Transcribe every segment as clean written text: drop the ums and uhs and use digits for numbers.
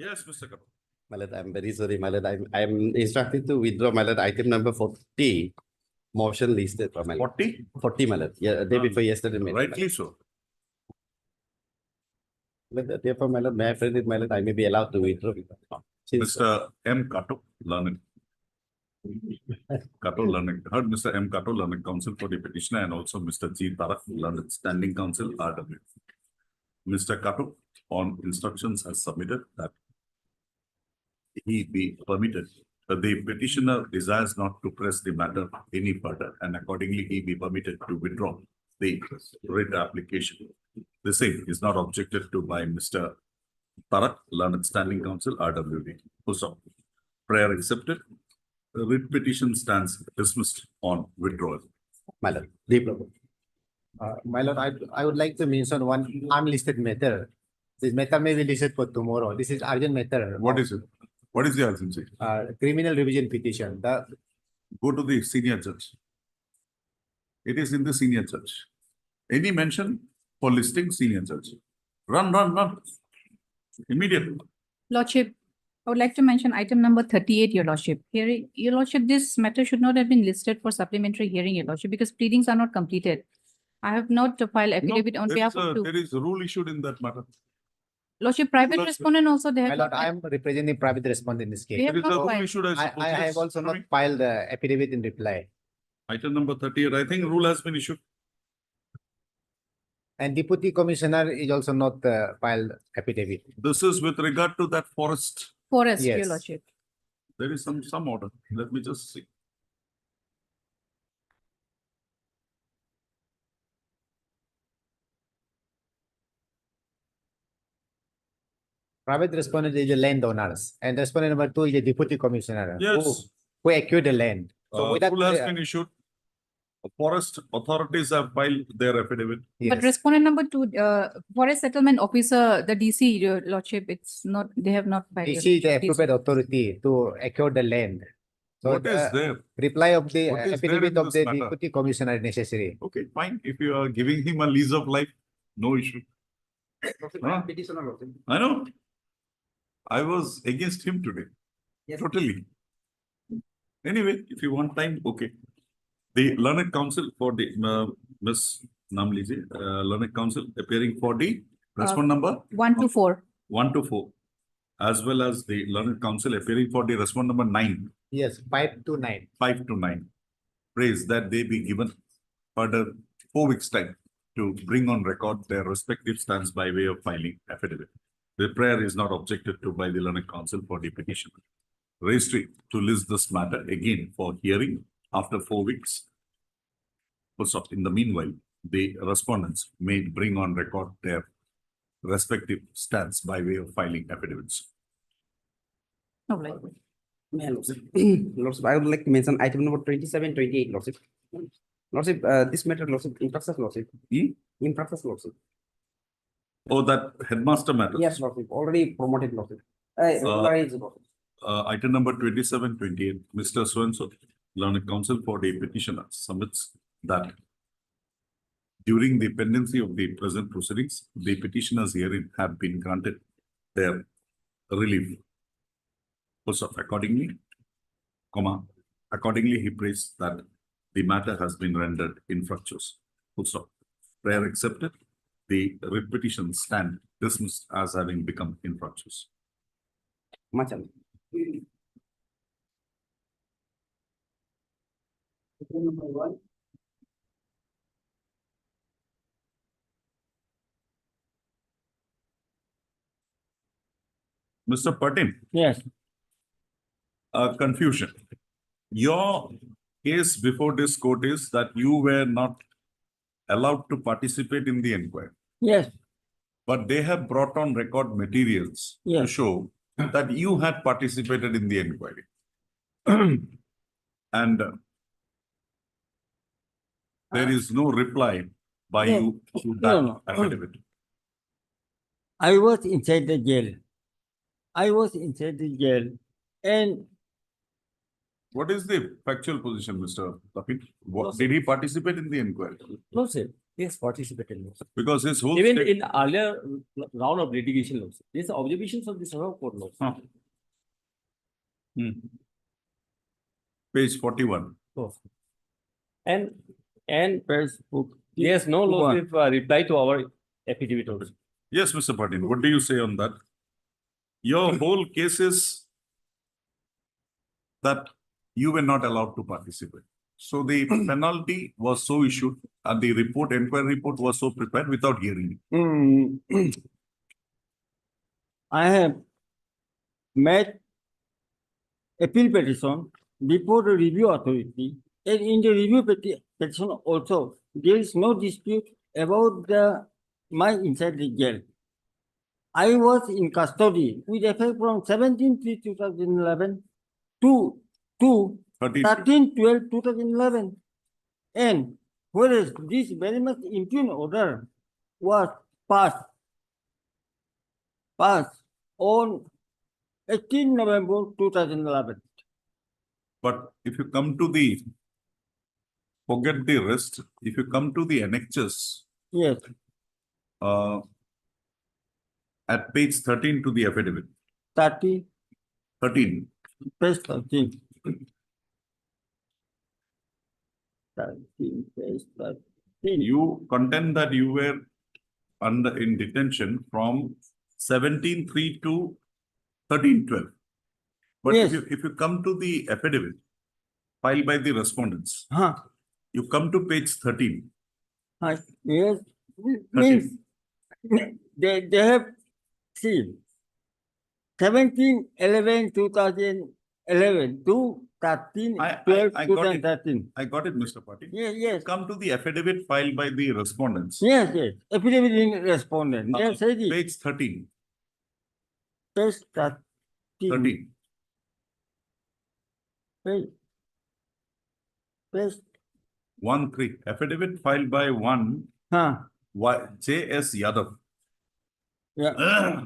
Yes, Mr. Kapoor. My lord, I'm very sorry, my lord. I'm instructed to withdraw, my lord, item number 40. Motion listed for my lord. 40? 40, my lord. Yeah, day before yesterday. my lord. Rightly so. Therefore, my lord, may I pray that, my lord, I may be allowed to withdraw. Since- Mr. M. Kato, learned. Kato, learned. Heard Mr. M. Kato, learned counsel for the petitioner, and also Mr. G. Tarak, learned standing counsel, RW. Mr. Kato, on instructions, has submitted that he be permitted. The petitioner desires not to press the matter any further, and accordingly he be permitted to withdraw the writ application. The same is not objected to by Mr. Tarak, learned standing counsel, RWD. Full stop. Prayer accepted. The writ petition stands dismissed on withdrawal. My lord, deep. My lord, I would like to mention one unlisted matter. This matter may be listed for tomorrow. This is urgent matter. What is it? What is the urgency? Criminal revision petition. The Go to the senior judge. It is in the senior judge. Any mention for listing senior judge? Run. Immediately. Lordship, I would like to mention item number 38, Your Lordship. Hearing, Your Lordship, this matter should not have been listed for supplementary hearing, Your Lordship, because pleadings are not completed. I have not filed affidavit on behalf of two. There is a rule issued in that matter. Lordship, private Lordship. respondent also they my have lord, not I filed. am representing private respondent in this We case. have There is a not rule filed. issued, I suppose. I have Yes, also not Swami. filed the affidavit in reply. Item number 38, I think rule has been issued. And deputy commissioner is also not filed affidavit. This is with regard to that forest. Forest, Your Yes. Lordship. There is some order. Let me just see. Private respondent is the landowners and respondent number 2 is the deputy commissioner. Yes. Who acquired the land. So without, Rule has been issued. Forest authorities have filed their affidavit. But yes. respondent number 2, forest settlement officer, the DC, Your Lordship, it's not, they have not filed. This is the appropriate authority to acquire the land. So What is the there? reply of the What is there affidavit in of this the matter? deputy commissioner is necessary. Okay, fine. If you are giving him a lease of life, no issue. Huh? I know. I was against him today. Totally. Anyway, if you want time, okay. The learned counsel for the Miss Namliji, learned counsel appearing for the respondent number 1 to 4. 1 to 4, as well as the learned counsel appearing for the respondent number 9, Yes, 5 to 9. 5 to 9. Praise that they be given further 4 weeks' time to bring on record their respective stands by way of filing affidavit. The prayer is not objected to by the learned counsel for the petition. Registry to list this matter again for hearing after 4 weeks. Also, in the meanwhile, the respondents may bring on record their respective stands by way of filing affidavits. No, like, Lordship, I would like to mention item number 27, 28, Lordship. Lordship, this matter, Lordship, Infructuous, Lordship. Infructuous, Lordship. Oh, that headmaster matter. Yes, Lordship, already promoted, Lordship. Item number 27, 28, Mr. So-and-so, learned counsel for the petitioner submits that during the pendency of the present proceedings, the petitioners herein have been granted their relief. Also, accordingly, he prays that the matter has been rendered infructuous. Full stop. Prayer accepted. The writ petition stand dismissed as having become infructuous. Macam. Mr. Patin, Yes. confusion. Your case before this court is that you were not allowed to participate in the inquiry, Yes. but they have brought on record materials to Yes. show that you had participated in the inquiry. And there is no reply by No. you to No, that no. affidavit. I was inside the jail. And What is the factual position, Mr. Tapin? Did he participate in the inquiry? no, sir, Yes, participated. Because his whole Even state- in earlier round of litigation laws, there's observations of the Supreme Court laws. Huh. Hmm. Page 41. And there's no lawsuit reply to our affidavit also. Yes, Mr. Patil, what do you say on that? Your whole case is that you were not allowed to participate. So the penalty was so issued and the inquiry report was so prepared without hearing. I have made appeal petition before the review authority, and in the review petition also, there is no dispute about my inside the jail. I was in custody with effect from 17/3/2011 to 13/12/2011, and whereas this very much impugn order was passed on 18 November 2011. But if you come to forget the rest, if you come to the annexures, Yes, at page 13 to the affidavit, 13, 13, page 13. 13, page 13. you contend that you were in detention from 17/3 to 13/12. But Yes. if you come to the affidavit filed by the respondents, Huh. you come to page 13. Yes, means they have seen 17/11/2011 to 13/12/2013. I got it. I got it, Mr. Patil. Yes. Come to the affidavit filed by the respondents. Yes. Affidavit in respondent. Yes, I did. Page 13. Page 13. 13. Page 1-3. Affidavit filed by one Huh. J.S. Yadav. Yeah.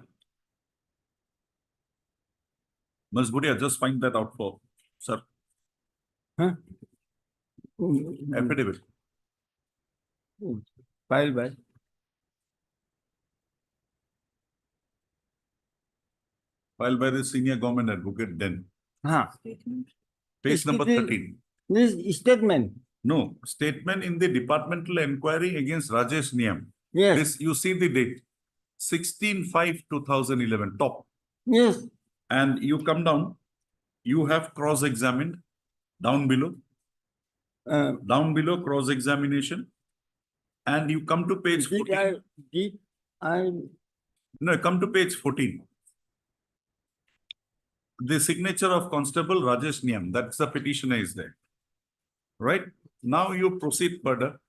Ms. Budia, just find that out for sir. Huh? Affidavit. Filed by. Filed by the senior government advocate then. Huh. Page number 13. This statement. No, statement in the departmental inquiry against Rajesh Niyam. Yes. This, you see the date, 16/5/2011, top. Yes. And you come down, you have cross-examined down below cross-examination. And you come to page 14. No, come to page 14. The signature of Constable Rajesh Niyam, that's the petitioner is there. Right? Now you proceed further.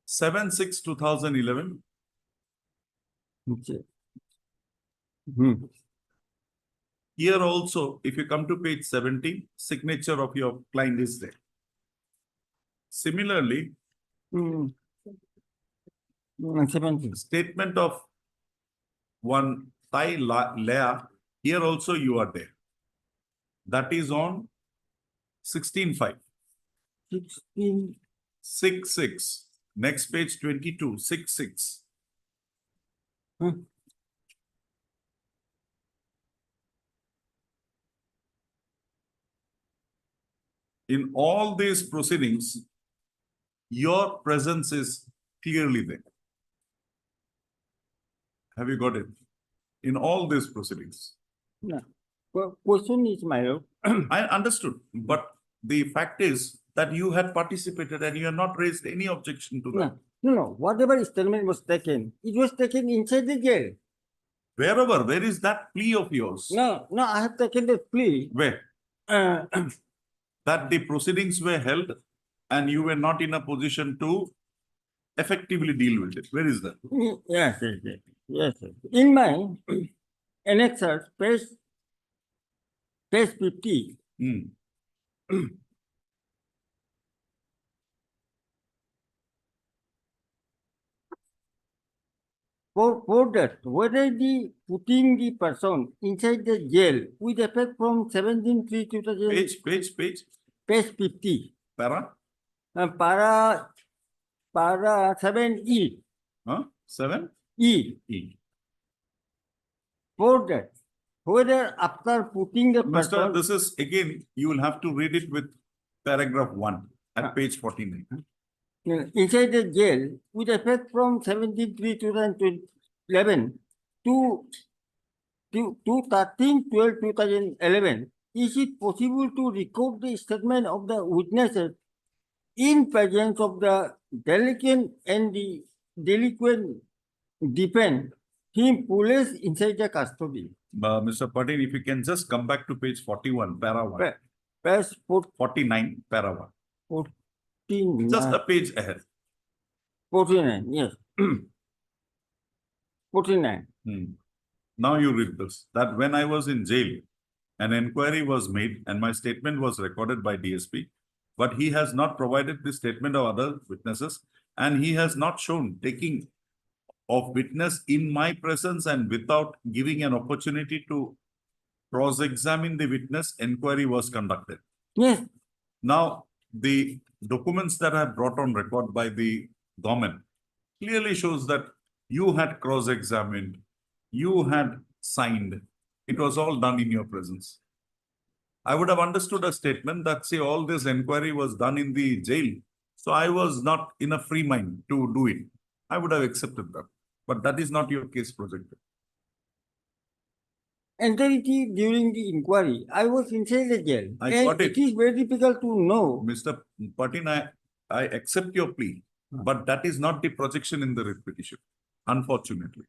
7/6/2011. Here also, if you come to page 17, signature of your client is there. Similarly, 17. statement of one Thai Lea, here also you are there. That is on 16/5. 16. 6/6. Next page 22, 6/6. In all these proceedings, your presence is clearly there. Have you got it? In all these proceedings. No. Question is my lord. I understood, but the fact is that you had participated and you have not raised any objection to that. No. Whatever statement was taken, it was taken inside the jail. Wherever, where is that plea of yours? No, I have taken the plea. Where? That the proceedings were held and you were not in a position to effectively deal with it. Where is that? Yes. In my annexure, page 50. For that, whether the putting the person inside the jail with effect from 17/3/2000. Page. Page 50. Para? Para para 7E, Huh? 7? E, E. for that, whether after putting the Mister, person, this is again, you will have to read it with paragraph 1 at page 49. inside the jail with effect from 17/3/2011 to 13/12/2011, is it possible to record the statement of the witnesses in presence of the delinquent and the delinquent defend him police inside the custody? Mr. Patel, if you can just come back to page 41, para 1, Page 49, para 1. 49. Just a page ahead. 49, yes. 49. Now you read this, that when I was in jail, an inquiry was made and my statement was recorded by DSP, but he has not provided the statement of other witnesses and he has not shown taking of witness in my presence and without giving an opportunity to cross-examine the witness, inquiry was conducted. Yes, Now, the documents that are brought on record by the government clearly shows that you had cross-examined, you had signed. It was all done in your presence. I would have understood a statement that say all this inquiry was done in the jail. So I was not in a free mind to do it. I would have accepted that. But that is not your case projected. entirety during the inquiry. I was inside the jail. I and got it. It is very difficult to know. Mr. Patin, I accept your plea, but that is not the projection in the writ petition, unfortunately.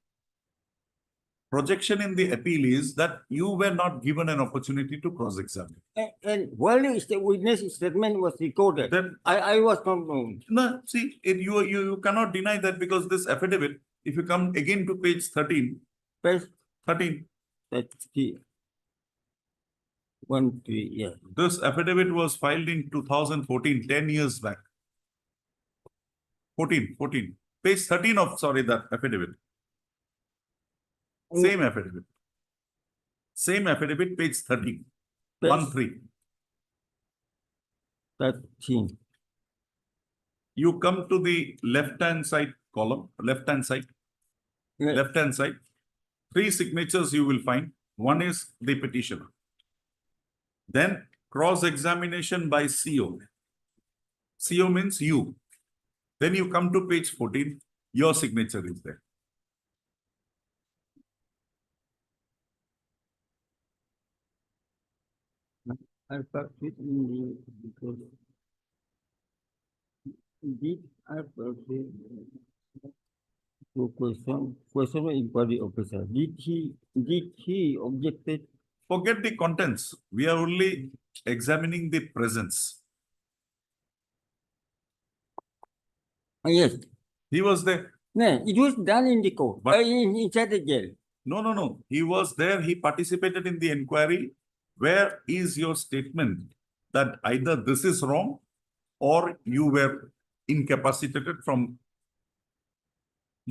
Projection in the appeal is that you were not given an opportunity to cross-examine. And while the witness statement was recorded, Then, I was not known. no, see, you cannot deny that because this affidavit, if you come again to page 13, Page 13, 30. 1, 3, yeah. this affidavit was filed in 2014, 10 years back. 14, page 13 of, sorry, that affidavit. Same affidavit. Same affidavit, page 13, Page 1-3. 13. You come to the left-hand side column, left-hand side, Yeah. left-hand side. 3 signatures you will find. One is the petitioner. Then cross-examination by CO. CO means you. Then you come to page 14, your signature is there. I got it in the because did I proceed to question inquiry officer? Did he objected? Forget the contents. We are only examining the presence. Yes. He was there. No, it was done in the court. But- Inside the jail. No. He was there. He participated in the inquiry. Where is your statement that either this is wrong or you were incapacitated from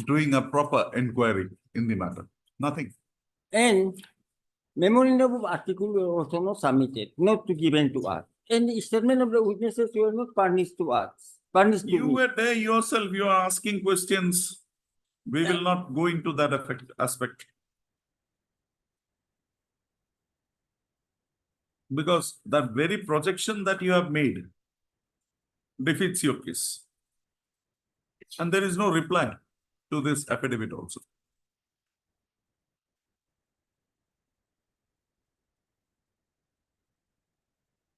doing a proper inquiry in the matter? Nothing. And memorandum of article were also not submitted, not to given to us. And the statement of the witnesses were not furnished to us. Furnished to You me. were there yourself. You are asking questions. We will not go into that aspect. Because that very projection that you have made defeats your case. And there is no reply to this affidavit also.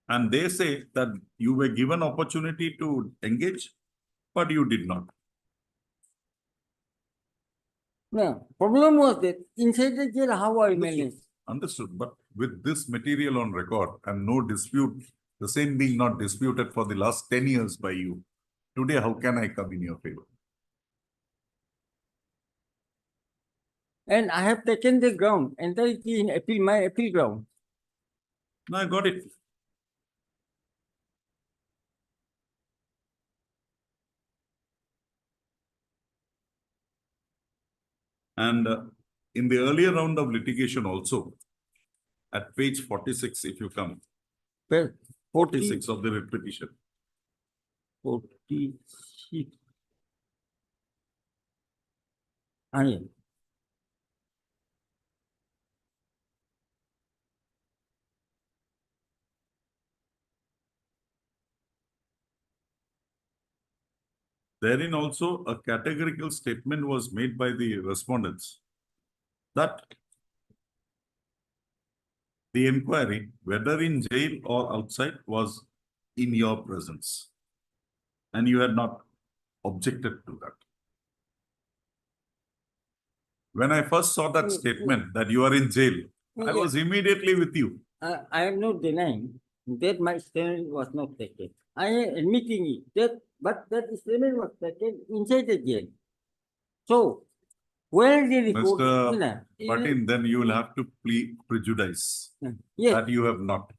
And they say that you were given opportunity to engage, but you did not. No, problem was that inside the jail, how I managed. Understood. But with this material on record and no dispute, the same being not disputed for the last 10 years by you, today how can I come in your favor? And I have taken the ground, entirety in appeal, my appeal ground. No, I got it. And in the earlier round of litigation also, at page 46, if you come, Well, 46 of the writ petition, 46. Yeah. Therein also a categorical statement was made by the respondents that the inquiry, whether in jail or outside, was in your presence. And you had not objected to that. When I first saw that statement that you are in jail, I was immediately with you. I am not denying that my statement was not taken. I am admitting it, but that statement was taken inside the jail. So, where the report? Mr. Patin, then you will have to plead prejudice Yes, that you have not.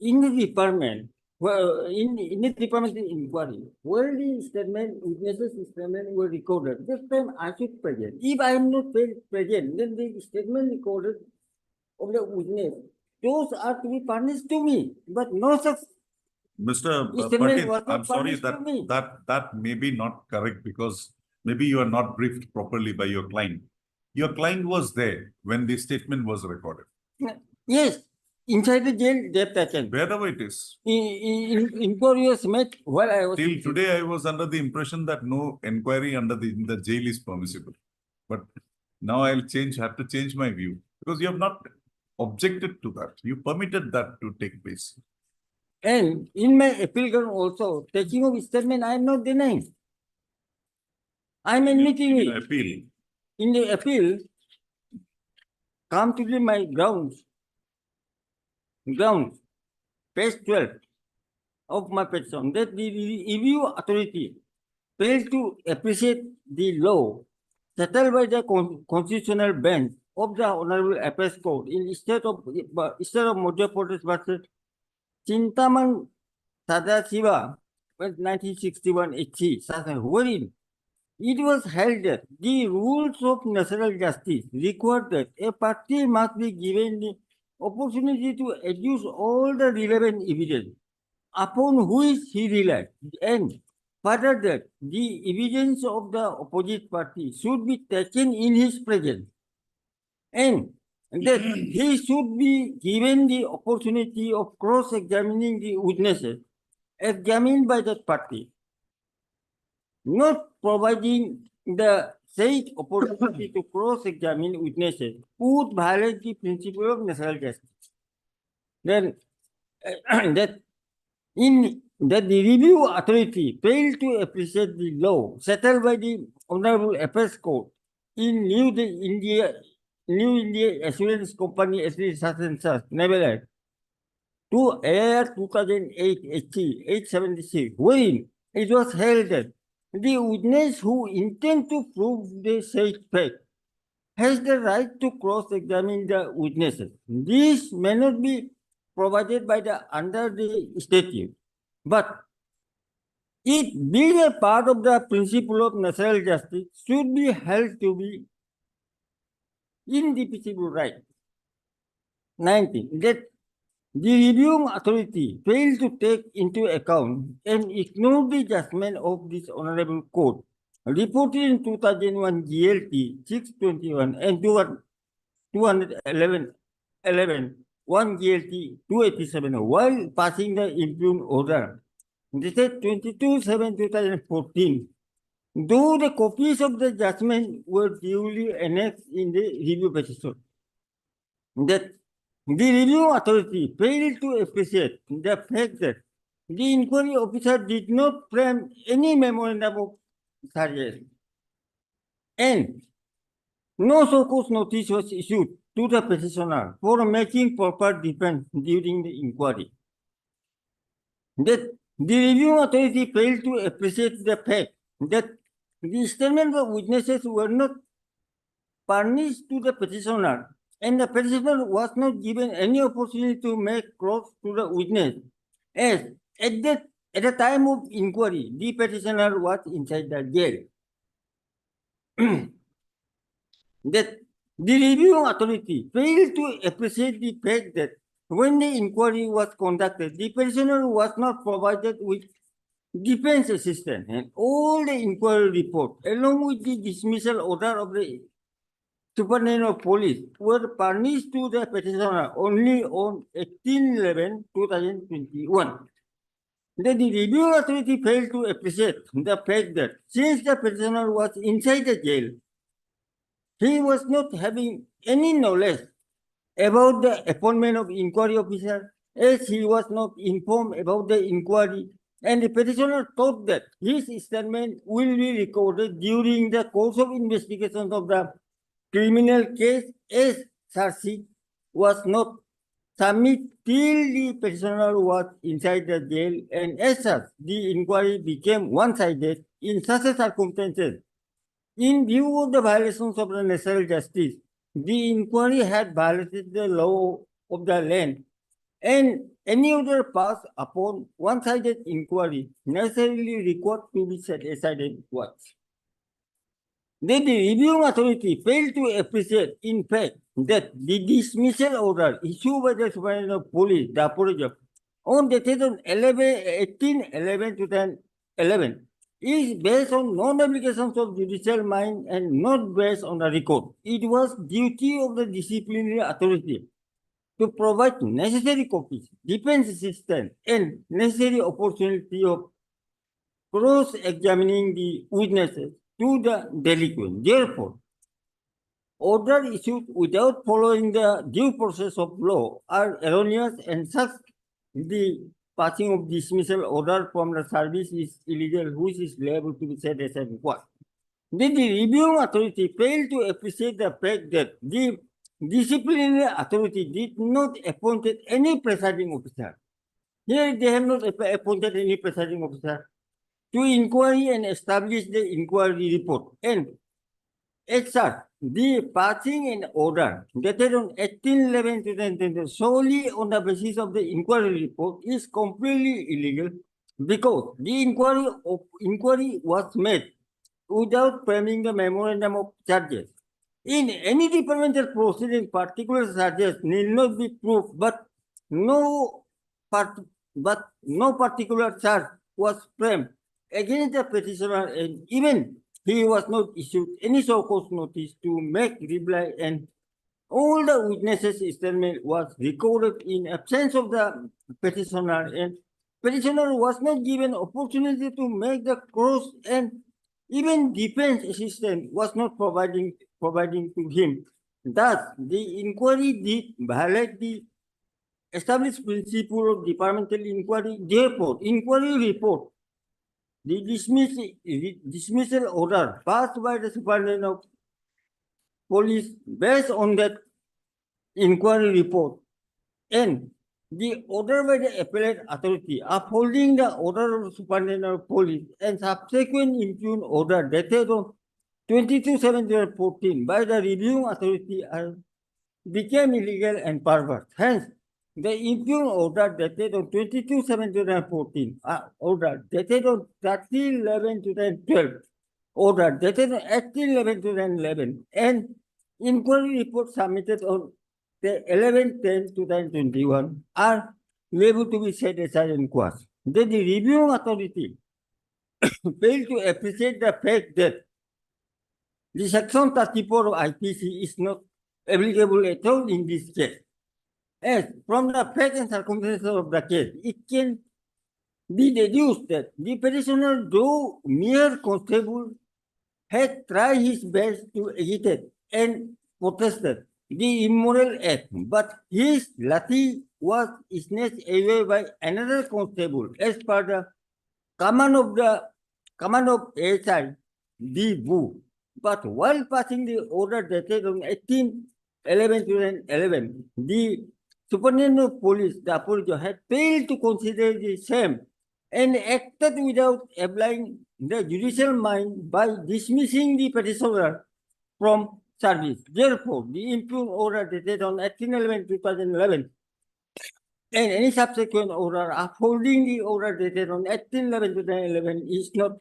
in the department, well, in the department inquiry, where the statement, witnesses statement were recorded, this time I should present. If I am not present, then the statement recorded of the witness, those are to be punished to me, but no such. Mr. Statement Patin, was not I'm sorry published to me. that may be not correct because maybe you are not briefed properly by your client. Your client was there when the statement was recorded. Yes, inside the jail, they taken. Wherever it is. Inquiry was made while I was. Till today, I was under the impression that no inquiry under in the jail is permissible. But now I'll have to change my view because you have not objected to that. You permitted that to take place. And in my appeal ground also, taking of statement, I am not denying. I am admitting it. Appeal. In the appeal, come to my grounds, page 12 of my petition, that the review authority failed to appreciate the law settled by the constitutional bench of the Honorable Appeals Court in state of Madhya Pradesh versus Chintaman Sadasiva, 1961 HC, wherein it was held that the rules of natural justice require that a party must be given the opportunity to adduce all the relevant evidence upon which he relied, and further that the evidence of the opposite party should be taken in his presence, and that he should be given the opportunity of cross-examining the witnesses examined by that party, not providing the said opportunity to cross-examine witnesses would violate the principle of natural justice. Then that in that the review authority failed to appreciate the law settled by the Honorable Appeals Court in New India Assurance Company SC Naval Act to AIR 2008 HC 876, wherein it was held that the witness who intends to prove the said fact has the right to cross-examine the witnesses. This may not be provided by under the statute, but it being a part of the principle of natural justice should be held to be indefeasible right. 19. That the reviewing authority failed to take into account and ignore the judgment of this Honorable Court reported in 2001 GLT 621 and 211 1 GLT 287 while passing the impugned order. This is 22/7/2014. Though the copies of the judgment were duly annexed in the review petition, that the review authority failed to appreciate the fact that the inquiry officer did not frame any memorandum of charges, and no so-called notice was issued to the petitioner for making proper defense during the inquiry. That the review authority failed to appreciate the fact that the statement of witnesses were not furnished to the petitioner, and the petitioner was not given any opportunity to make cross to the witness, as at the time of inquiry, the petitioner was inside the jail. That the reviewing authority failed to appreciate the fact that when the inquiry was conducted, the petitioner was not provided with defense assistant, and all the inquiry report, along with the dismissal order of the Superintendent of Police, were furnished to the petitioner only on 18/11/2021. Then the review authority failed to appreciate the fact that since the petitioner was inside the jail, he was not having any knowledge about the appointment of inquiry officer, as he was not informed about the inquiry, and the petitioner thought that his statement will be recorded during the course of investigation of the criminal case, as charge sheet was not submitted till the petitioner was inside the jail, and as such, the inquiry became one-sided. In such circumstances, in view of the violations of the natural justice, the inquiry had violated the law of the land, and any order passed upon one-sided inquiry necessarily required to be set aside at once. Then the reviewing authority failed to appreciate, in fact, that the dismissal order issued by the Superintendent of Police, the Procedural, on dated on 18/11/2011 is based on non-obligations of judicial mind and not based on the record. It was duty of the disciplinary authority to provide necessary copies, defense assistance, and necessary opportunity of cross-examining the witnesses to the delinquent. Therefore, order issued without following the due process of law are erroneous, and such the passing of dismissal order from the service is illegal, which is liable to be set aside in court. Then the reviewing authority failed to appreciate the fact that the disciplinary authority did not appoint any presiding officer. Here they have not appointed any presiding officer to inquiry and establish the inquiry report. And as such, the passing an order dated on 18/11/2020 solely on the basis of the inquiry report is completely illegal, because the inquiry was made without framing the memorandum of charges. In any departmental proceeding, particular charges need not be proved, but no particular charge was framed against the petitioner, and even he was not issued any so-called notice to make reply, and all the witnesses' statement was recorded in absence of the petitioner, and petitioner was not given opportunity to make the cross, and even defense assistance was not providing to him. Thus, the inquiry did violate the established principle of departmental inquiry. Therefore, inquiry report, the dismissal order passed by the Superintendent of Police based on that inquiry report, and the order by the appellate authority upholding the order of Superintendent of Police and subsequent impugned order dated on 22/7/2014 by the reviewing authority became illegal and perverse. Hence, the impugned order dated on 22/7/2014, order dated on 30/11/2012, order dated on 18/11/2011, and inquiry report submitted on the 11/10/2021 are liable to be set aside in court. Then the reviewing authority failed to appreciate the fact that the section 34 of IPC is not applicable at all in this case. As from the facts and circumstances of the case, it can be deduced that the petitioner, though mere constable, had tried his best to agitate and protested the immoral act, but his lathi was snatched away by another constable as per the command of SI B. Wu. But while passing the order dated on 18/11/2011, the Superintendent of Police, the Procedural, had failed to consider the same and acted without applying the judicial mind by dismissing the petitioner from service. Therefore, the impugned order dated on 18/11/2011 and any subsequent order upholding the order dated on 18/11/2011 is not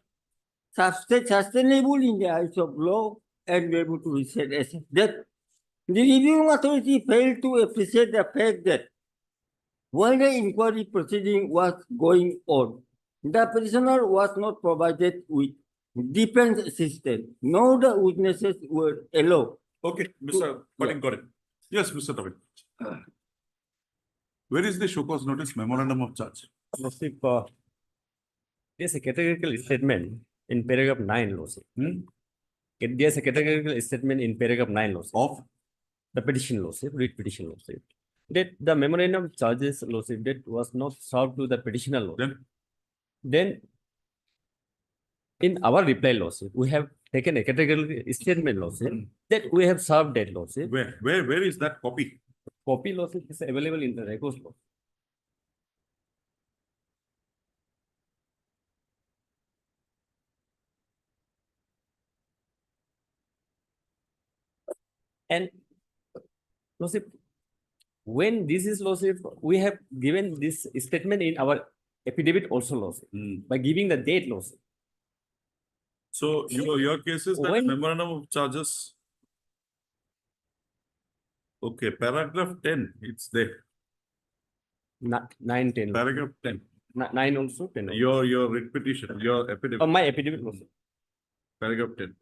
sustainable in the eyes of law and be able to be said as that. The reviewing authority failed to appreciate the fact that while the inquiry proceeding was going on, the petitioner was not provided with defense assistance, nor the witnesses were allowed. Okay, Mr. Patil, got it. Yes, Mr. Tavin. Where is the show cause notice memorandum of charge? Lordship, there's a categorical statement in paragraph 9, Lordship. There's a categorical statement in paragraph 9, Lordship. Of? The petition, Lordship, read petition, Lordship. That the memorandum of charges, Lordship, that was not served to the petitioner, Lordship. Then in our reply, Lordship, we have taken a categorical statement, Lordship, that we have served that, Lordship. Where is that copy? Copy, Lordship, is available in the records, Lordship. And Lordship, when this is Lordship, we have given this statement in our affidavit also, Lordship, by giving the date, Lordship. So your case is that When- memorandum of charges. Okay, paragraph 10, it's there. 9, 10. Paragraph 10. 9 also, 10 also. Your writ petition, your affidavit, My affidavit also. paragraph 10.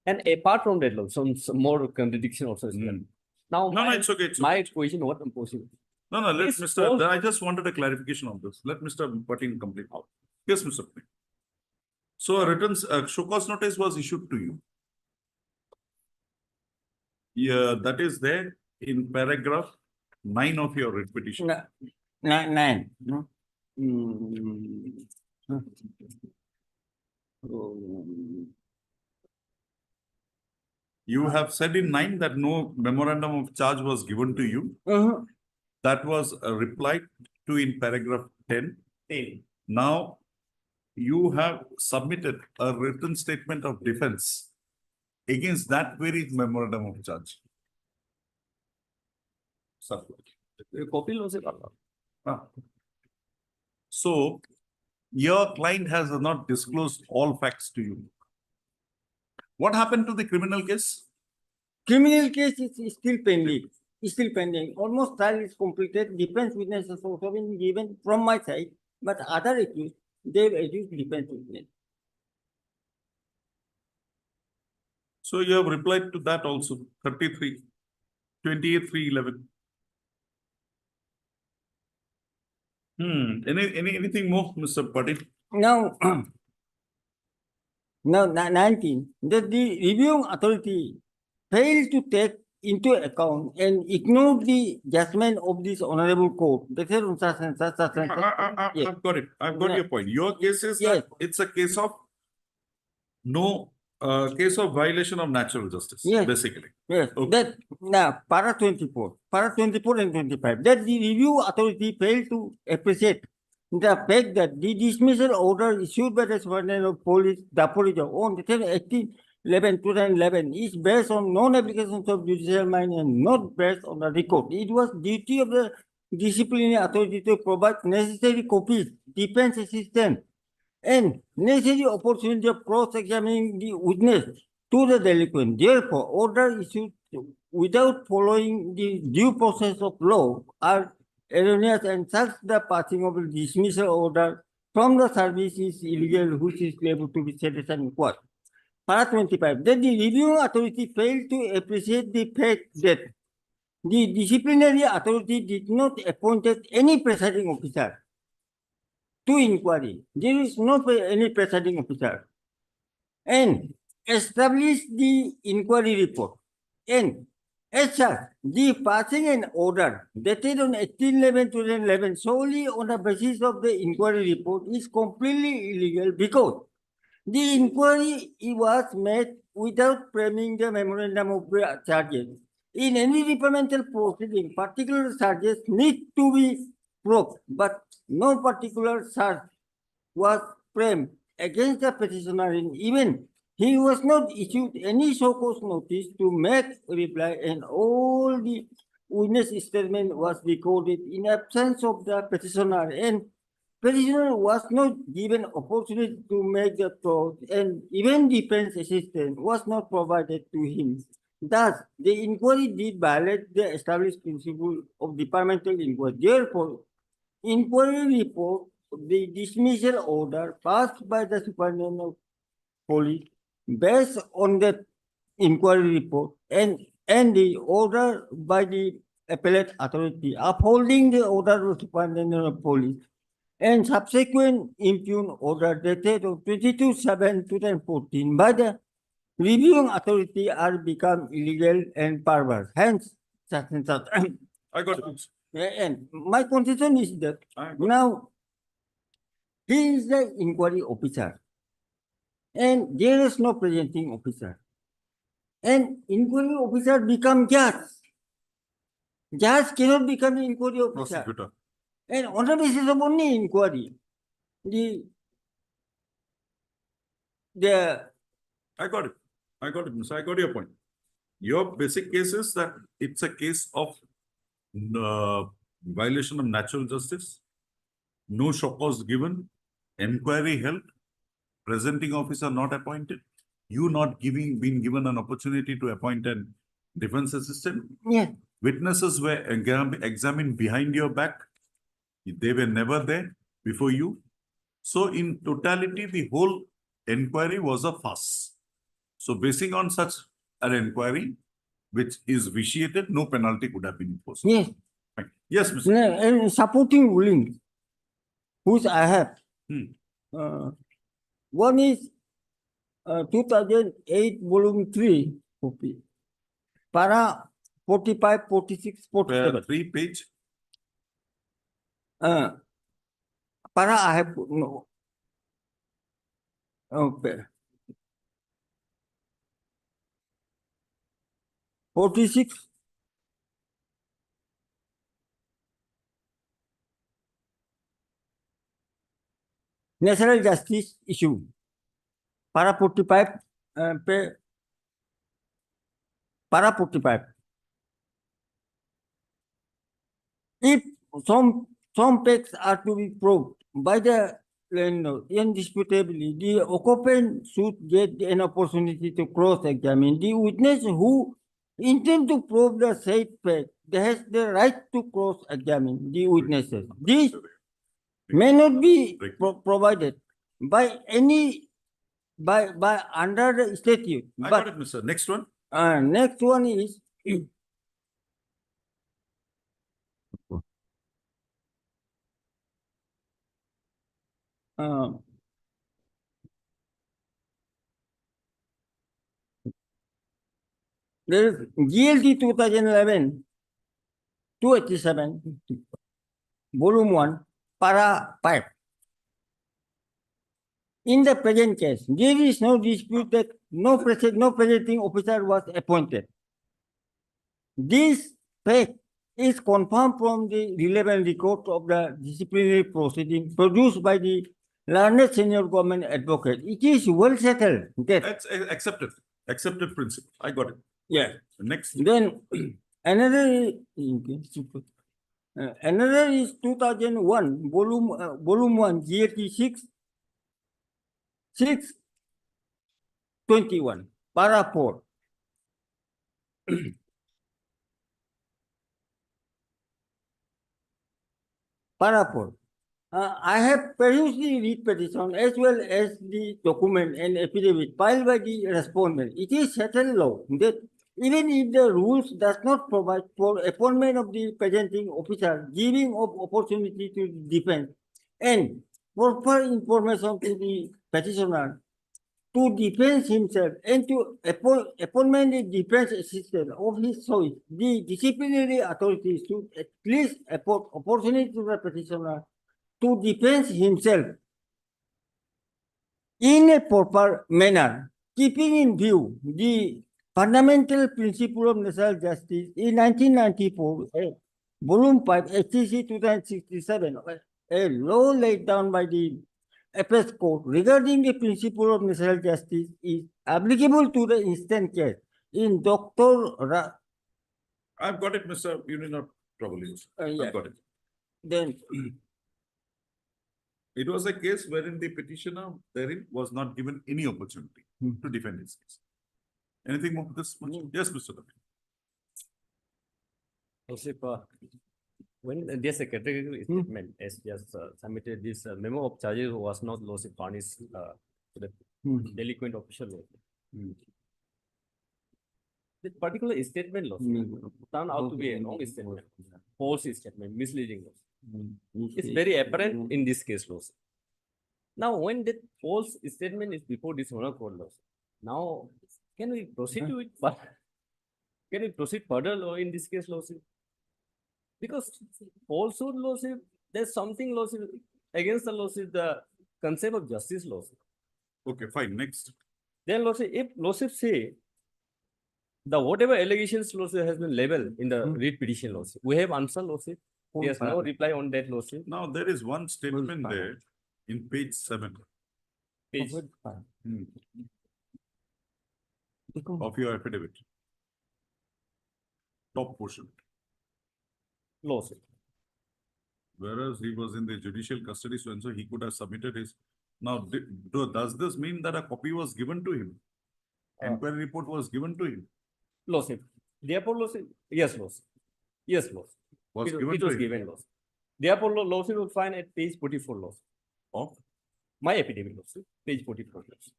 And apart from that, some more contradiction also is there. Mm. Now, No, it's okay. It's my okay. question, what I'm posing. No, let This Mr. falls- I just wanted a clarification on this. Let Mr. Patil complete. Yes, Mr. Patil. So a written show cause notice was issued to you. Yeah, that is there in paragraph 9 of your writ petition. Nine, no? Mm. Oh. You have said in 9 that no memorandum of charge was given to you. That was replied to in paragraph 10. Now, you have submitted a written statement of defense against that very memorandum of charge. Sir. Copy Lordship. Ah. So, your client has not disclosed all facts to you. What happened to the criminal case? Criminal case is still pending. Is still pending. Almost trial is completed. Defense witnesses also been given from my side, but other accused, they've accused defense witness. So you have replied to that also, 33, 28/3/11. Anything more, Mr. Patil? Now, now 19, that the reviewing authority failed to take into account and ignore the judgment of this honorable court. That is on such and such and such. Yes. I've got it. I've got Yeah. your point. Your case is Yes. that it's a case of case of violation of natural justice, Yes. basically. Yes, Okay. that now para 24 and 25, that the review authority failed to appreciate the fact that the dismissal order issued by the Superintendent of Police, on the 18/11/2011 is based on non-applications of judicial mind and not based on the record. It was duty of the disciplinary authority to provide necessary copies, defense assistance, and necessary opportunity of cross-examining the witness to the delinquent. Therefore, order issued without following the due process of law are erroneous, and such the passing of the dismissal order from the service is illegal, which is liable to be satisfied in court. Para 25, that the reviewing authority failed to appreciate the fact that the disciplinary authority did not appoint any presiding officer to inquiry. There is not any presiding officer. And establish the inquiry report. And as such, the passing an order dated on 18/11/2011 solely on the basis of the inquiry report is completely illegal because the inquiry was made without framing the memorandum of charges. In any departmental proceeding, particular charges need to be proved, but no particular charge was framed against the petitioner, and even he was not issued any show cause notice to make reply, and all the witness statement was recorded in absence of the petitioner, and petitioner was not given opportunity to make the thought, and even defense assistance was not provided to him. Thus, the inquiry did violate the established principle of departmental inquiry. Therefore, inquiry report, the dismissal order passed by the Superintendent of Police based on the inquiry report and the order by the appellate authority upholding the order of Superintendent of Police and subsequent impugned order dated of 22/7/2014 by the reviewing authority are become illegal and perverse. Hence, such and such. I got it. And my concern is that I got now he is the inquiry officer and there is no presenting officer. And inquiry officer become judge. Judge cannot become inquiry officer. prosecutor. And on the basis of only inquiry, the I got it. I got it, Mr. I got your point. Your basic case is that it's a case of violation of natural justice, no show cause given, inquiry held, presenting officer not appointed, you not being given an opportunity to appoint a defense assistant, yeah, witnesses were examined behind your back, they were never there before you. So in totality, the whole inquiry was a farce. So basing on such an inquiry, which is vitiated, no penalty could have been imposed. yes. Fine. Yes, Mr. And supporting rulings, which I have. One is 2008 volume 3 copy. Para 45, 46, 47. 3 page. Para I have no. Okay. 46. Natural justice issue. Para 45 para 45. If some facts are to be proved by the landlord, indisputably, the occupant should get an opportunity to cross-examine the witness who intend to prove the said fact. They has the right to cross-examine the witnesses. This may not be provided by any by under the statute. I But got it, Mr. Next one. next one is there is GLT 2011 287 volume 1 para 5. In the present case, there is no dispute that no presenting officer was appointed. This fact is confirmed from the relevant record of the disciplinary proceeding produced by the learned senior government advocate. It is well settled that That's accepted. Accepted principle. I got it. yeah. Next. Then another another is 2001 volume 1 GLT 621 para 4. Para 4. I have previously read petition as well as the document and affidavit filed by the respondent. It is settled law that even if the rules does not provide for appointment of the presenting officer, giving of opportunity to defend and proper information to the petitioner to defend himself and to appointment the defense assistant of his choice, the disciplinary authorities should at least afford opportunity to the petitioner to defend himself in a proper manner, keeping in view the fundamental principle of natural justice in 1994, volume 5, HTC 2067, a law laid down by the Appeals Court regarding the principle of natural justice is applicable to the instant case. In I've got it, Mr. You need not trouble yourself. yeah. I've got it. Then It was a case wherein the petitioner therein was not given any opportunity to defend his case. Anything more to this? Yes, Mr. Davi. Lordship, when there's a categorical statement, as just submitted, this memo of charges was not lawsuit furnished to the delinquent official. This particular statement turned out to be a wrong statement, false statement, misleading. It's very apparent in this case laws. Now, when that false statement is before this honor court laws, now can we proceed to it? But can we proceed further law in this case lawsuit? Because falsehood lawsuit, there's something lawsuit against the lawsuit, the concept of justice lawsuit. Okay, fine, next. Then lawsuit, if lawsuit say the whatever allegations lawsuit has been labeled in the read petition lawsuit, we have answer lawsuit. There's no reply on that lawsuit. Now, there is one statement there in page 7 Page of your affidavit. Top portion. lawsuit. Whereas he was in the judicial custody, so and so he could have submitted his. Now, does this mean that a copy was given to him? Inquiry report was given to him? Lawsuit. Therefore, lawsuit. Yes, lawsuit. Yes, lawsuit. Was It given to was him? given lawsuit. Therefore, lawsuit will find at page 44 lawsuit. Of? My affidavit lawsuit, page 44 lawsuit.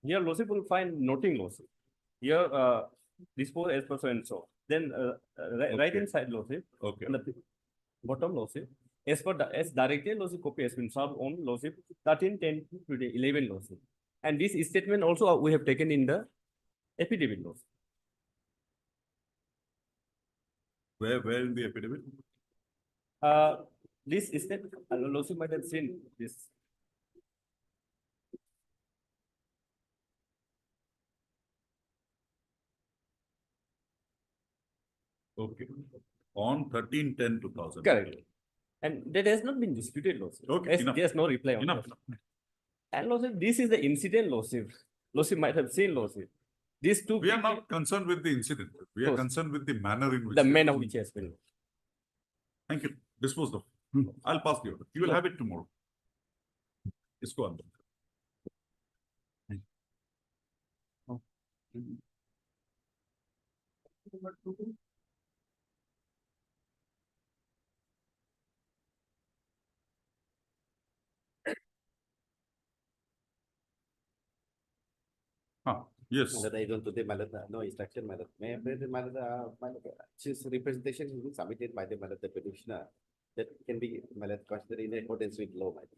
Here lawsuit will find noting lawsuit. Here, dispose as per so and so. Then, right Okay. hand side lawsuit, Okay. on the bottom lawsuit, as per the, as directed lawsuit copy has been served on lawsuit 13/10 to the 11 lawsuit. And this statement also we have taken in the affidavit lawsuit. Where in the affidavit? This statement, lawsuit might have seen this. Okay. On 13/10/2000. Correct. And that has not been disputed lawsuit. Okay, As enough. there's no reply on Enough. that. And lawsuit, this is the incident lawsuit. Lawsuit might have seen lawsuit. These two. We are not concerned with the incident. We are Course. concerned with the manner in which. The it manner was. which has been. Thank you. Disposed of. I'll pass the order. You will have it tomorrow. Isko andar. Yes. Malad, I don't today, Malad, no instruction, Malad. May I pray the Malad, his representation will be submitted by the Malad, the petitioner. That can be, Malad, considered in accordance with law, Malad.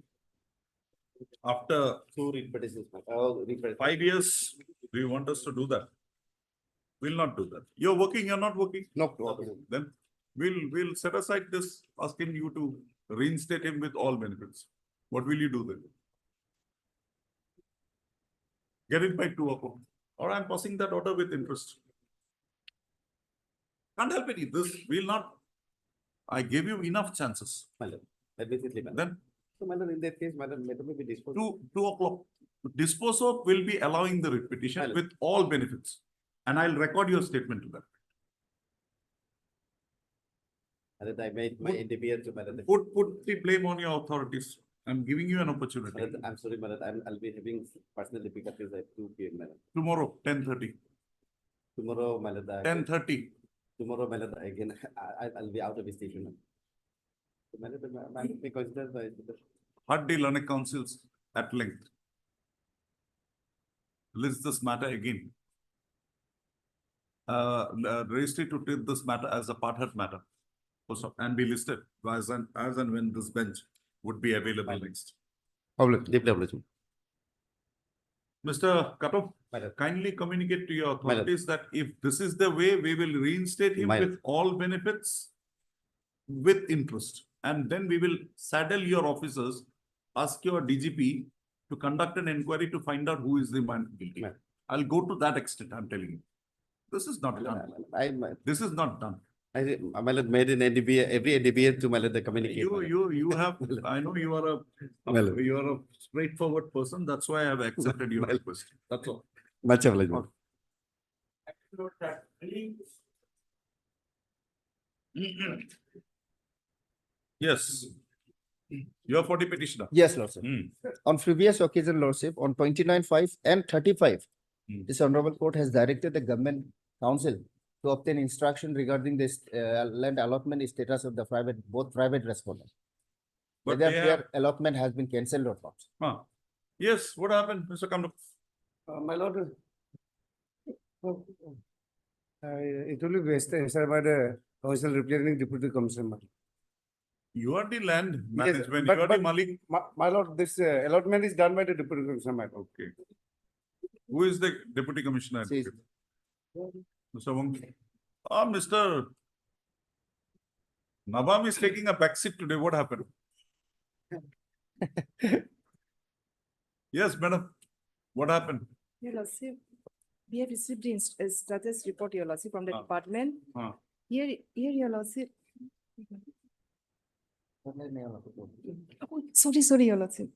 After Two representations, oh, represent. 5 years, do you want us to do that? We'll not do that. You're working, you're not working? No problem. Then we'll set aside this, asking you to reinstate him with all benefits. What will you do then? Get it by 2 o'clock, or I'm passing that order with interest. Can't help it, this will not. I gave you enough chances. Malad, let me simply, Malad. Then So, Malad, in that case, Malad, let me be disposed. 2 o'clock. Dispose of will be allowing the writ petition with all benefits. And I'll record your statement to that. Malad, I made my NDPR to Malad. Put the blame on your authorities. I'm giving you an opportunity. Malad, I'm sorry, Malad, I'll be having personal difficulties at 2 p.m. Malad. Tomorrow, 10:30. Tomorrow, Malad, 10:30. tomorrow, Malad, again, I'll be out of the station. Malad, I consider the. Heard the learned councils at length. List this matter again. Register to treat this matter as a part-heard matter. Also, and be listed as and when this bench would be available next. Deeply apologize. Mr. Kato, Madam. kindly communicate to your authorities that if this is the way, we will reinstate him Madam. with all benefits with interest. And then we will saddle your officers, ask your DGP to conduct an inquiry to find out who is the man guilty. Madam. I'll go to that extent, I'm telling you. This is not done. This is not done. I Malad made an NDPR, every NDPR to Malad the communicate. You have, I know you are Madam. you are a straightforward person. That's why I have accepted your Madam. request. That's all. Much obliged. Yes. You are for the petitioner. Yes, Lordship. Hmm. On previous occasion, Lordship, on 29/5 and 35, Hmm. this honorable court has directed the government council to obtain instruction regarding this land allotment status of the both private respondents. But Whether they have, their allotment has been cancelled or not. yes, what happened, Mr. Kamru? My lord, it will be best answered by the Council representing Deputy Commissioner. You are the land Yes, management, but- you are the but- Malik. My lord, this allotment is done by the Deputy Commissioner, my lord. Okay. Who is the deputy commissioner? Says- Mr. Wong. Mr. Nabam is taking a backseat today. What happened? Yes, madam. What happened? Your Lordship, we have received the status report, Your Lordship, from the Ah. department. Ah. Here, Your Lordship. Oh, sorry, Your Lordship.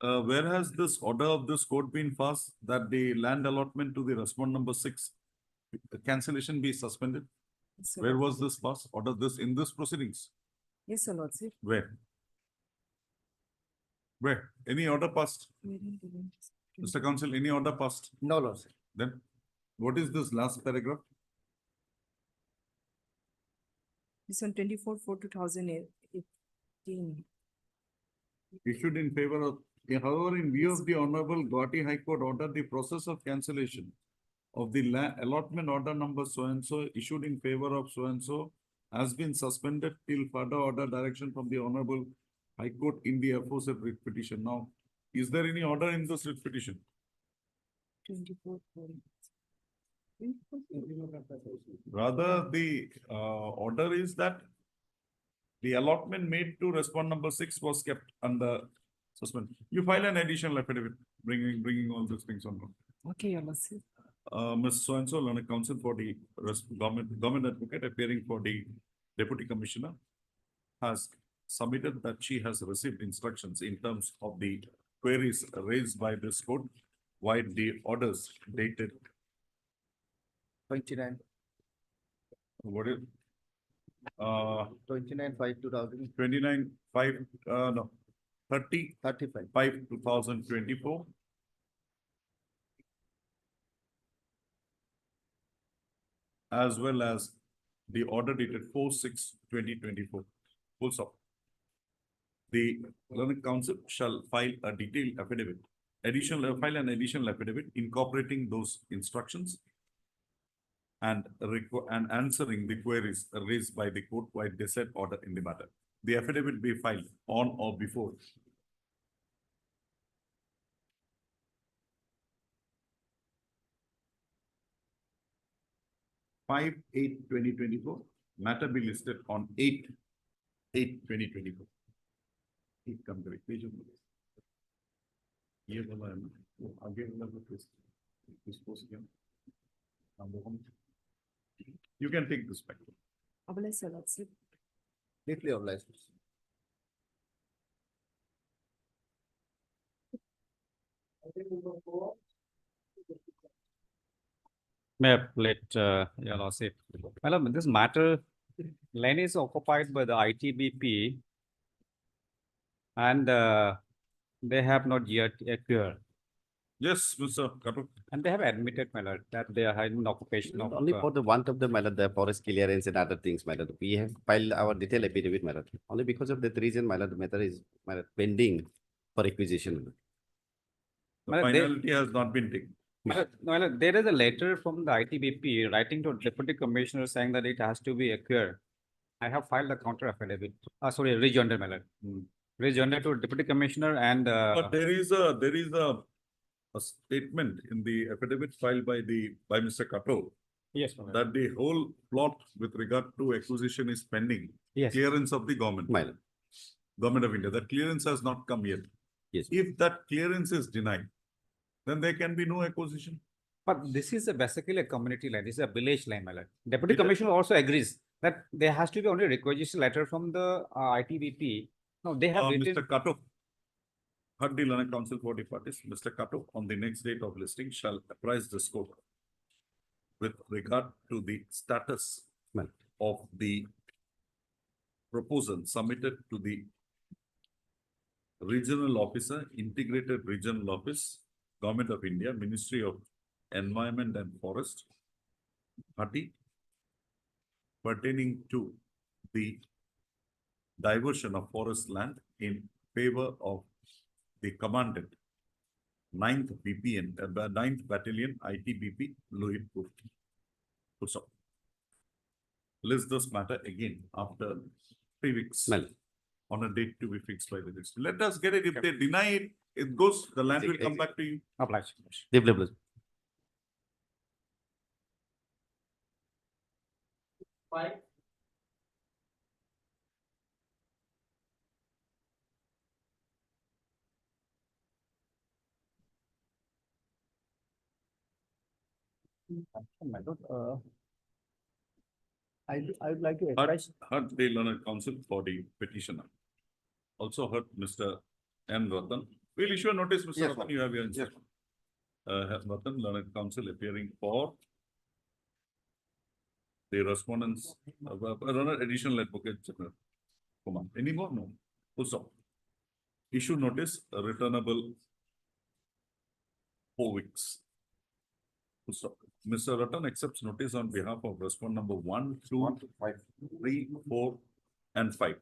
Where has this order of this court been passed that the land allotment to the respond number 6 cancellation be suspended? Yes, Your Where Lordship. was this passed? Order this in this proceedings? Yes, Your Lordship. Where? Where? Any order passed? Mr. Counsel, any order passed? No, Lord. Then what is this last paragraph? This on 24/4/2018. Issued in favor of, however, in view of the Honorable Guwahati High Court order, the process of cancellation of the allotment order number so-and-so issued in favor of so-and-so has been suspended till further order direction from the Honorable High Court in the aforesaid writ petition. Now, is there any order in this writ petition? 24. Rather, the order is that the allotment made to respond number 6 was kept under suspension. You file an additional affidavit bringing all these things on. Okay, Your Lordship. Ms. So-and-so, learned counsel for the government advocate appearing for the deputy commissioner has submitted that she has received instructions in terms of the queries raised by this court, while the orders dated 29, what is 29/5/2000, 29/5, no, 35. 30/5/2024. As well as the order dated 4/6/2024. Full stop. The learned counsel shall file a detailed affidavit, file an additional affidavit incorporating those instructions and answering the queries raised by the court while they said order in the matter. The affidavit be filed on or before 5/8/2024. Matter be listed on 8/8/2024. कम करें page number ये वाला है ना वो आगे वाला को dispose किया you can take this back. Oblige, Your Lordship. Deeply obliged. May I let Your Lordship? Madam, this matter, land is occupied by the ITBP and they have not yet acquired. Yes, Mr. Kato. And they have admitted, my lord, that they are in occupation of. Only for the want of the matter, the forest clearance and other things, matter. We have filed our detailed affidavit, matter. Only because of that reason, matter, the matter is pending for acquisition. The Madam, they- finality has not been taken. My lord, there is a letter from the ITBP writing to Deputy Commissioner saying that it has to be acquired. I have filed a counter affidavit, rejoinder, my lord. Rejoinder to Deputy Commissioner and But there is a statement in the affidavit filed by Mr. Kato Yes, my lord. that the whole plot with regard to acquisition is pending. Yes. Clearance of the government. My lord. Government of India. That clearance has not come yet. Yes. If that clearance is denied, then there can be no acquisition. But this is basically a community line. This is a village line, my lord. Deputy It is- Commissioner also agrees that there has to be only requisition letter from the ITBP. No, they have Mr. written. Kato. Heard the learned counsel for the parties, Mr. Kato, on the next date of listing shall apprise this court with regard to the status Well. of the proposal submitted to the regional officer, integrated regional office, Government of India, Ministry of Environment and Forest, Hati, pertaining to the diversion of forest land in favor of the commandant, 9th BPN, 9th Battalion ITBP, Lohitpur. Full stop. List this matter again after 3 weeks. Well. On a date to be fixed by the district. Let us get it. If they deny it, it goes, the land will come back to you. Obliged. Developers. My lord, I would like to Heard, advise, heard the learned counsel for the petitioner. Also heard Mr. N. Ratan. We'll issue a notice, Mr. Yes, Ratan, you have your instruction. Ratan, learned counsel appearing for the respondents, additional advocate general. Come on, any more? No. Full stop. Issue notice, returnable 4 weeks. Full stop. Mr. Ratan accepts notice on behalf of respondent number 1 through 3, 4, and 5.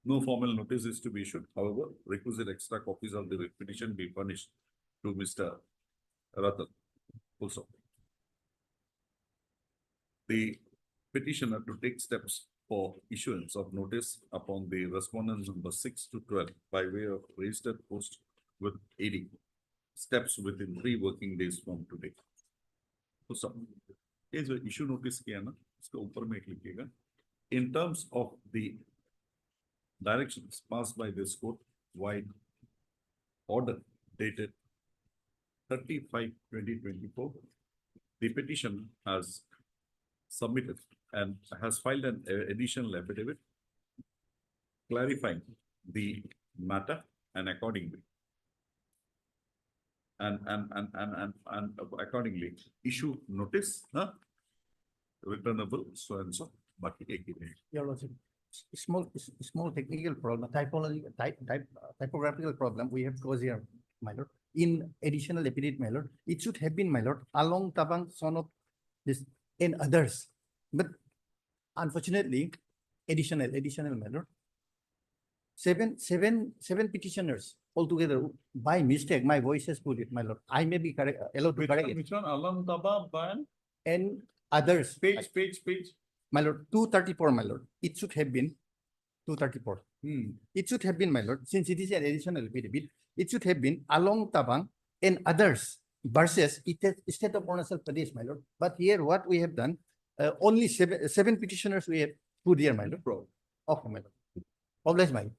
No formal notice is to be issued. However, requisite extra copies of the petition be furnished to Mr. Ratan. Full stop. The petitioner to take steps for issuance of notice upon the respondents number 6 to 12 by way of registered post with AD. Steps within 3 working days from today. तो सब ये जो issue notice किया ना इसके ऊपर में लिखिएगा in terms of the directions passed by this court wide order dated 30/5/2024, the petition has submitted and has filed an additional affidavit clarifying the matter and accordingly and accordingly issue notice, returnable so and so. Baki ek hi rahe. Your Lordship, small technical problem, typographical problem we have caused here, my lord. In additional affidavit, my lord, it should have been, my lord, along Tabang, son of this and others. But unfortunately, additional, my lord. Seven petitioners altogether. By mistake, my voice has put it, my lord. I may be correct, allowed to correct it. Which one? Alam Taba Ban? And others. Page. My lord, 234, my lord. It should have been 234. It should have been, my lord, since it is an additional affidavit, it should have been along Tabang and others versus State of Arunachal Pradesh, my lord. But here, what we have done, only seven petitioners we have put here, my lord. Okay, my lord. Oblige, my lord.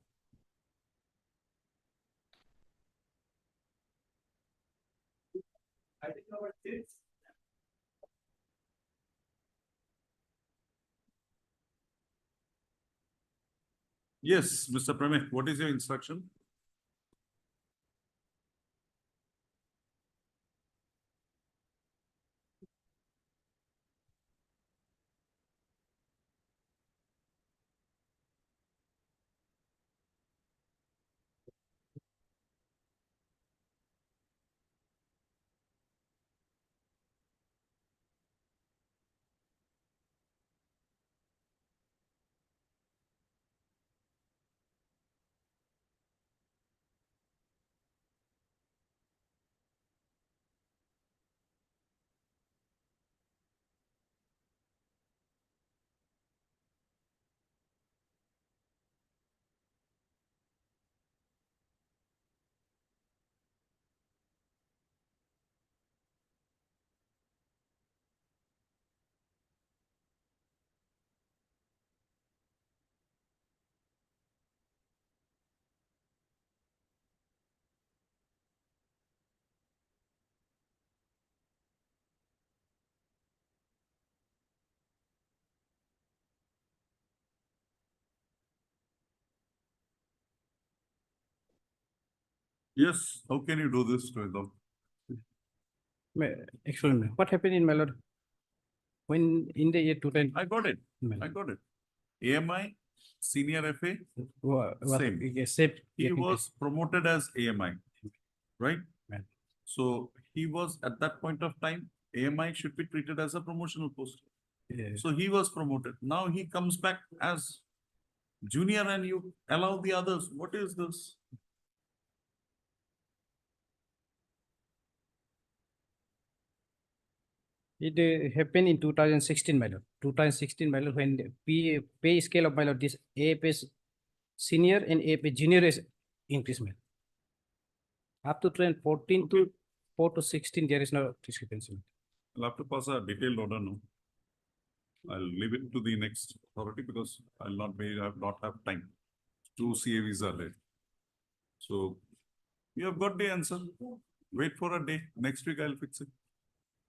Yes, Mr. Premeh, what is your instruction? Yes, how can you do this to them? Explain me, what happened in my lord? When in the year 2000, I got it. my I lord, got it. AMI, senior FA, was Same. except he was promoted as AMI, right? Right. So he was at that point of time, AMI should be treated as a promotional post. So he was promoted. Now he comes back as junior and you allow the others. What is this? It happened in 2016, my lord. 2016, my lord, when the pay scale of my lord, this AFA senior and AFA junior is increased, my lord. Up to 2014 to 4 to 16, there is no discrepancy. I'll have to pass a detailed order now. I'll leave it to the next authority because I'll not have time. 2 CAVs are there. So you have got the answer. Wait for a day. Next week I'll fix it.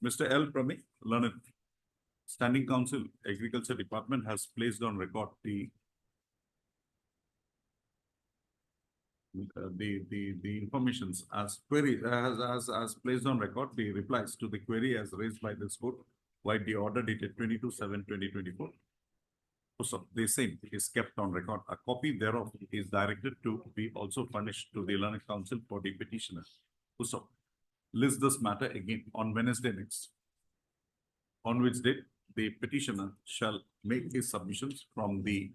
Mr. L. Pramik, learned. Standing Council, Agriculture Department has placed on record the informations as query, as placed on record, the replies to the query as raised by this court, by the order dated 22/7/2024. So the same is kept on record. A copy thereof is directed to be also furnished to the Learned Council for the petitioner. So list this matter again on Wednesday next, on which date the petitioner shall make his submissions from the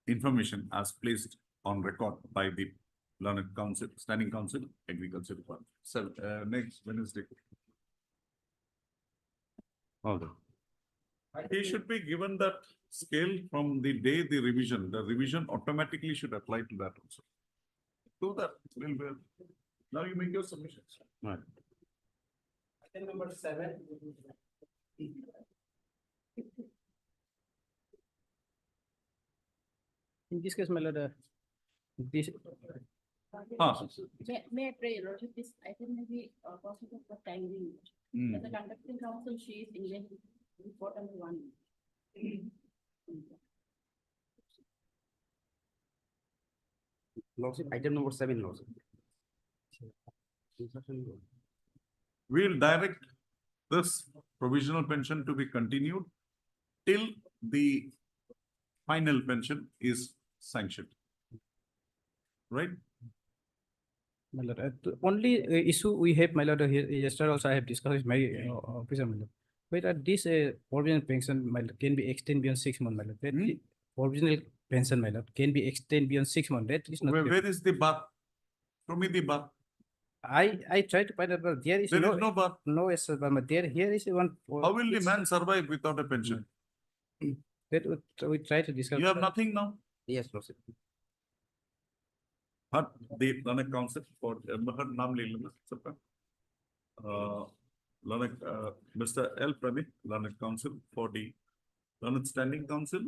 information as placed on record by the Learned Council, Standing Council, Agriculture Department. So, next Wednesday. Okay. He should be given that scale from the day the revision automatically should apply to that also. Do that, now you make your submissions. Right. Item number 7. In this case, my lord, this May I pray, Lord, if this item may be possible for timing. Hmm. As the conducting council, she is England report number 1. Lordship, item number 7, Lordship. We'll direct this provisional pension to be continued till the final pension is sanctioned. Right? my lord, only issue we have, my lord, here yesterday also I have discussed with my officer, my lord. Whether this provisional pension, my lord, can be extended beyond 6 months, my lord. That the provisional pension, my lord, can be extended beyond 6 months. That is not. Where is the bar? Show me the bar. I tried to find out, but there is There no is no bar. no yes, sir, but there here is one. How will the man survive without a pension? That we try to discuss. You have nothing now. Yes, Lordship. But the Learned Council for naam le lena, sabka. Mr. L. Pramik, Learned Council for the Learned Standing Council,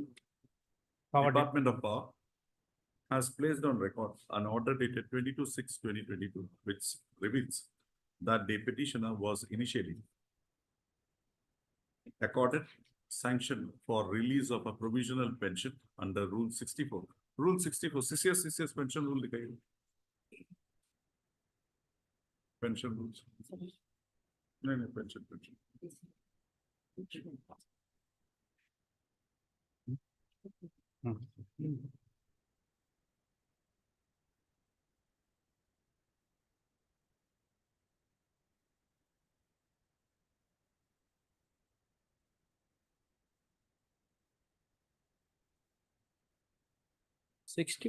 Power Department of Power, has placed on record an order dated 22/6/2022, which reveals that the petitioner was initially accorded sanction for release of a provisional pension under Rule 64. Rule 64, CCS pension rule दिखाइए. Pension rules. नहीं, pension.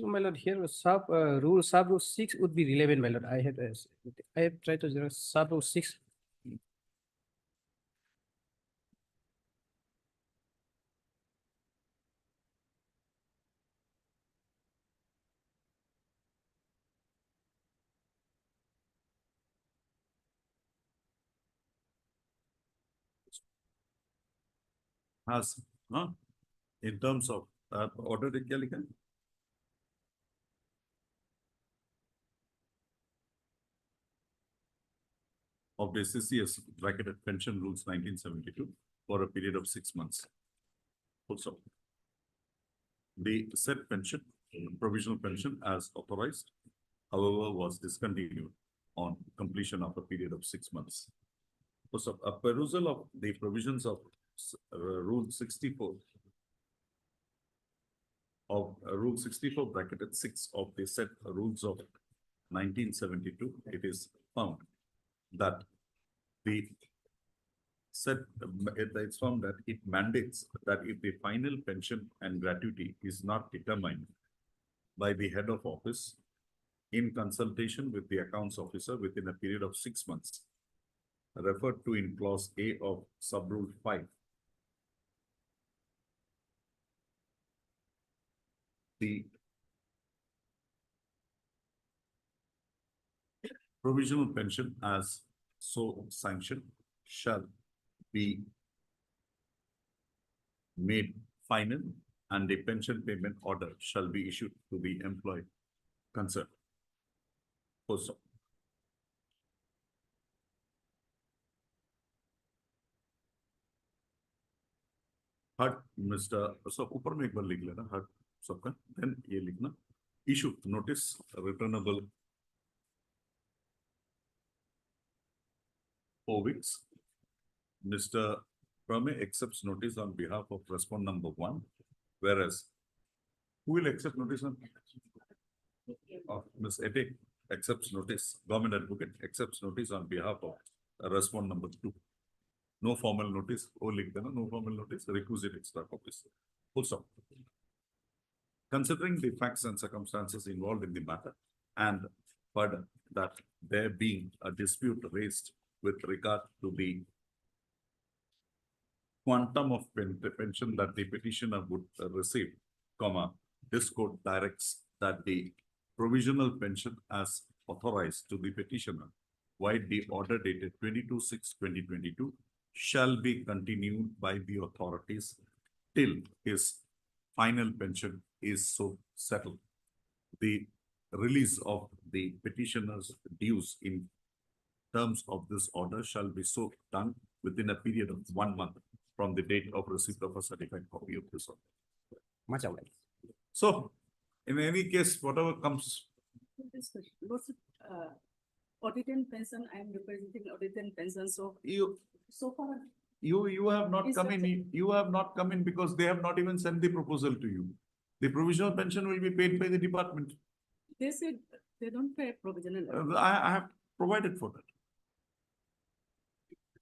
My lord, here sub rule 6 would be relevant, my lord. I have tried to zero sub rule 6. Has, in terms of order क्या लिखा है? Of the CCS bracketed pension rules 1972 for a period of 6 months. Also, the said pension, provisional pension as authorized however, was discontinued on completion of a period of 6 months. So a perusal of the provisions of Rule 64 of Rule 64 bracketed 6 of the set rules of 1972, it is found that the it's found that it mandates that if the final pension and gratuity is not determined by the head of office in consultation with the accounts officer within a period of 6 months, referred to in clause A of sub-rule 5, the provisional pension as so sanctioned shall be made final and a pension payment order shall be issued to the employee concerned. Also, हट mister so ऊपर में एक बार लिख लेना हट सबका then ये लिखना issue notice returnable 4 weeks. Mr. Prame accepts notice on behalf of respondent number 1, whereas who will accept notice on Ms. Ete accepts notice, government advocate accepts notice on behalf of respondent number 2. No formal notice, no formal notice, requisite extra copies. Full stop. Considering the facts and circumstances involved in the matter, and further that there being a dispute raised with regard to the quantum of pension that the petitioner would receive, this court directs that the provisional pension as authorized to the petitioner, while the order dated 22/6/2022 shall be continued by the authorities till his final pension is so settled. The release of the petitioner's dues in terms of this order shall be so done within a period of 1 month from the date of receipt of a certified copy of this order. Much obliged. So, in any case, whatever comes, Audit and pension, I am representing audit and pension, so you far. you have not Is come that in, you have not come in because they have not even sent the proposal to you. The provisional pension will be paid by the department. They said they don't pay provisional. I have provided for that.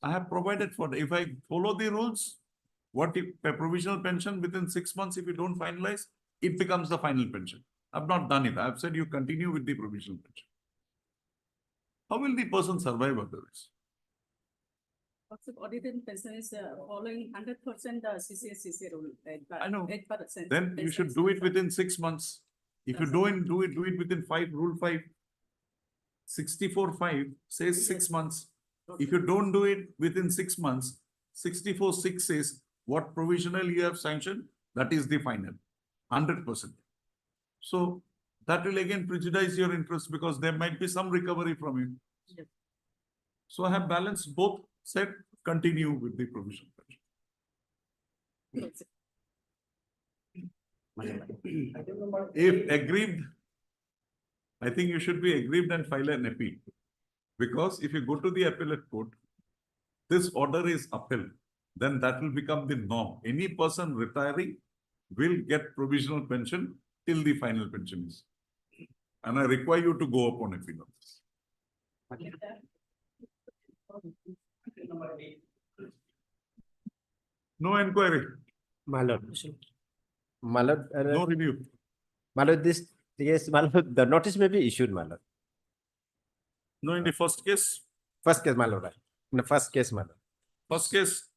I have provided for that. If I follow the rules, what if a provisional pension within 6 months, if you don't finalize, it becomes the final pension. I've not done it. I've said you continue with the provisional pension. How will the person survive otherwise? Audit and pension is following 100% CCA rule. I know. 8%. Then you should do it within 6 months. If you do it within 5, rule 5. 64(5) says 6 months. If you don't do it within 6 months, 64(6) says what provisional you have sanctioned, that is the final, 100%. So that will again prejudice your interest because there might be some recovery from you. Yes. So I have balanced both, said continue with the provisional pension. If aggrieved, I think you should be aggrieved and file an appeal. Because if you go to the appellate court, this order is upheld, then that will become the norm. Any person retiring will get provisional pension till the final pension is. And I require you to go upon appeal of this. No inquiry, My lord. My lord, no review. my lord, this, yes, my lord, the notice may be issued, my lord. No, in the first case, First case, my lord, right? In the first case, my lord. first case,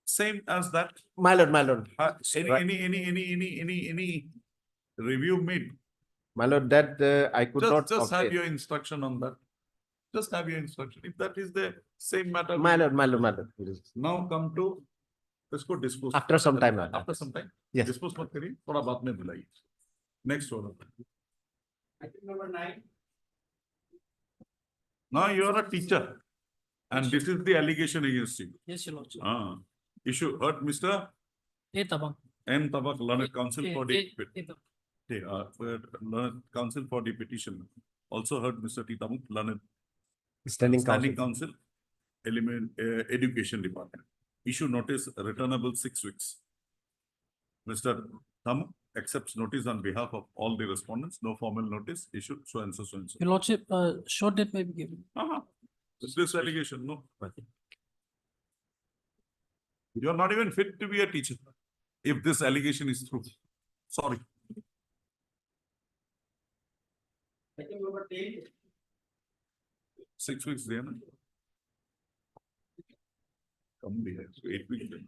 same as that. My lord, my lord. Right. Any review made. My lord, that I could not. Just have obtain. your instruction on that. Just have your instruction. If that is the same matter. My lord, my lord, my lord. Now come to, let's go dispose. After some time, my lord. After some time. Yes. Dispose मत करिए, थोड़ा बाद में बुलाइए. Next order. Item number 9. Now you are a teacher. And this is the allegation against you. Yes, your lordship. Issue heard Mr. Tabak. M. Tabak, learned counsel for the Okay, learned counsel for the petition. Also heard Mr. T. Tamut, learned Standing standing counsel. counsel, element, education department. Issue notice returnable 6 weeks. Mr. Tamut accepts notice on behalf of all the respondents, no formal notice issued, so and so, so and so. Your lordship, short date may be given. This allegation, no. You are not even fit to be a teacher. If this allegation is true, sorry. Item number 10. 6 weeks there. na? Come here, so 8 weeks. then.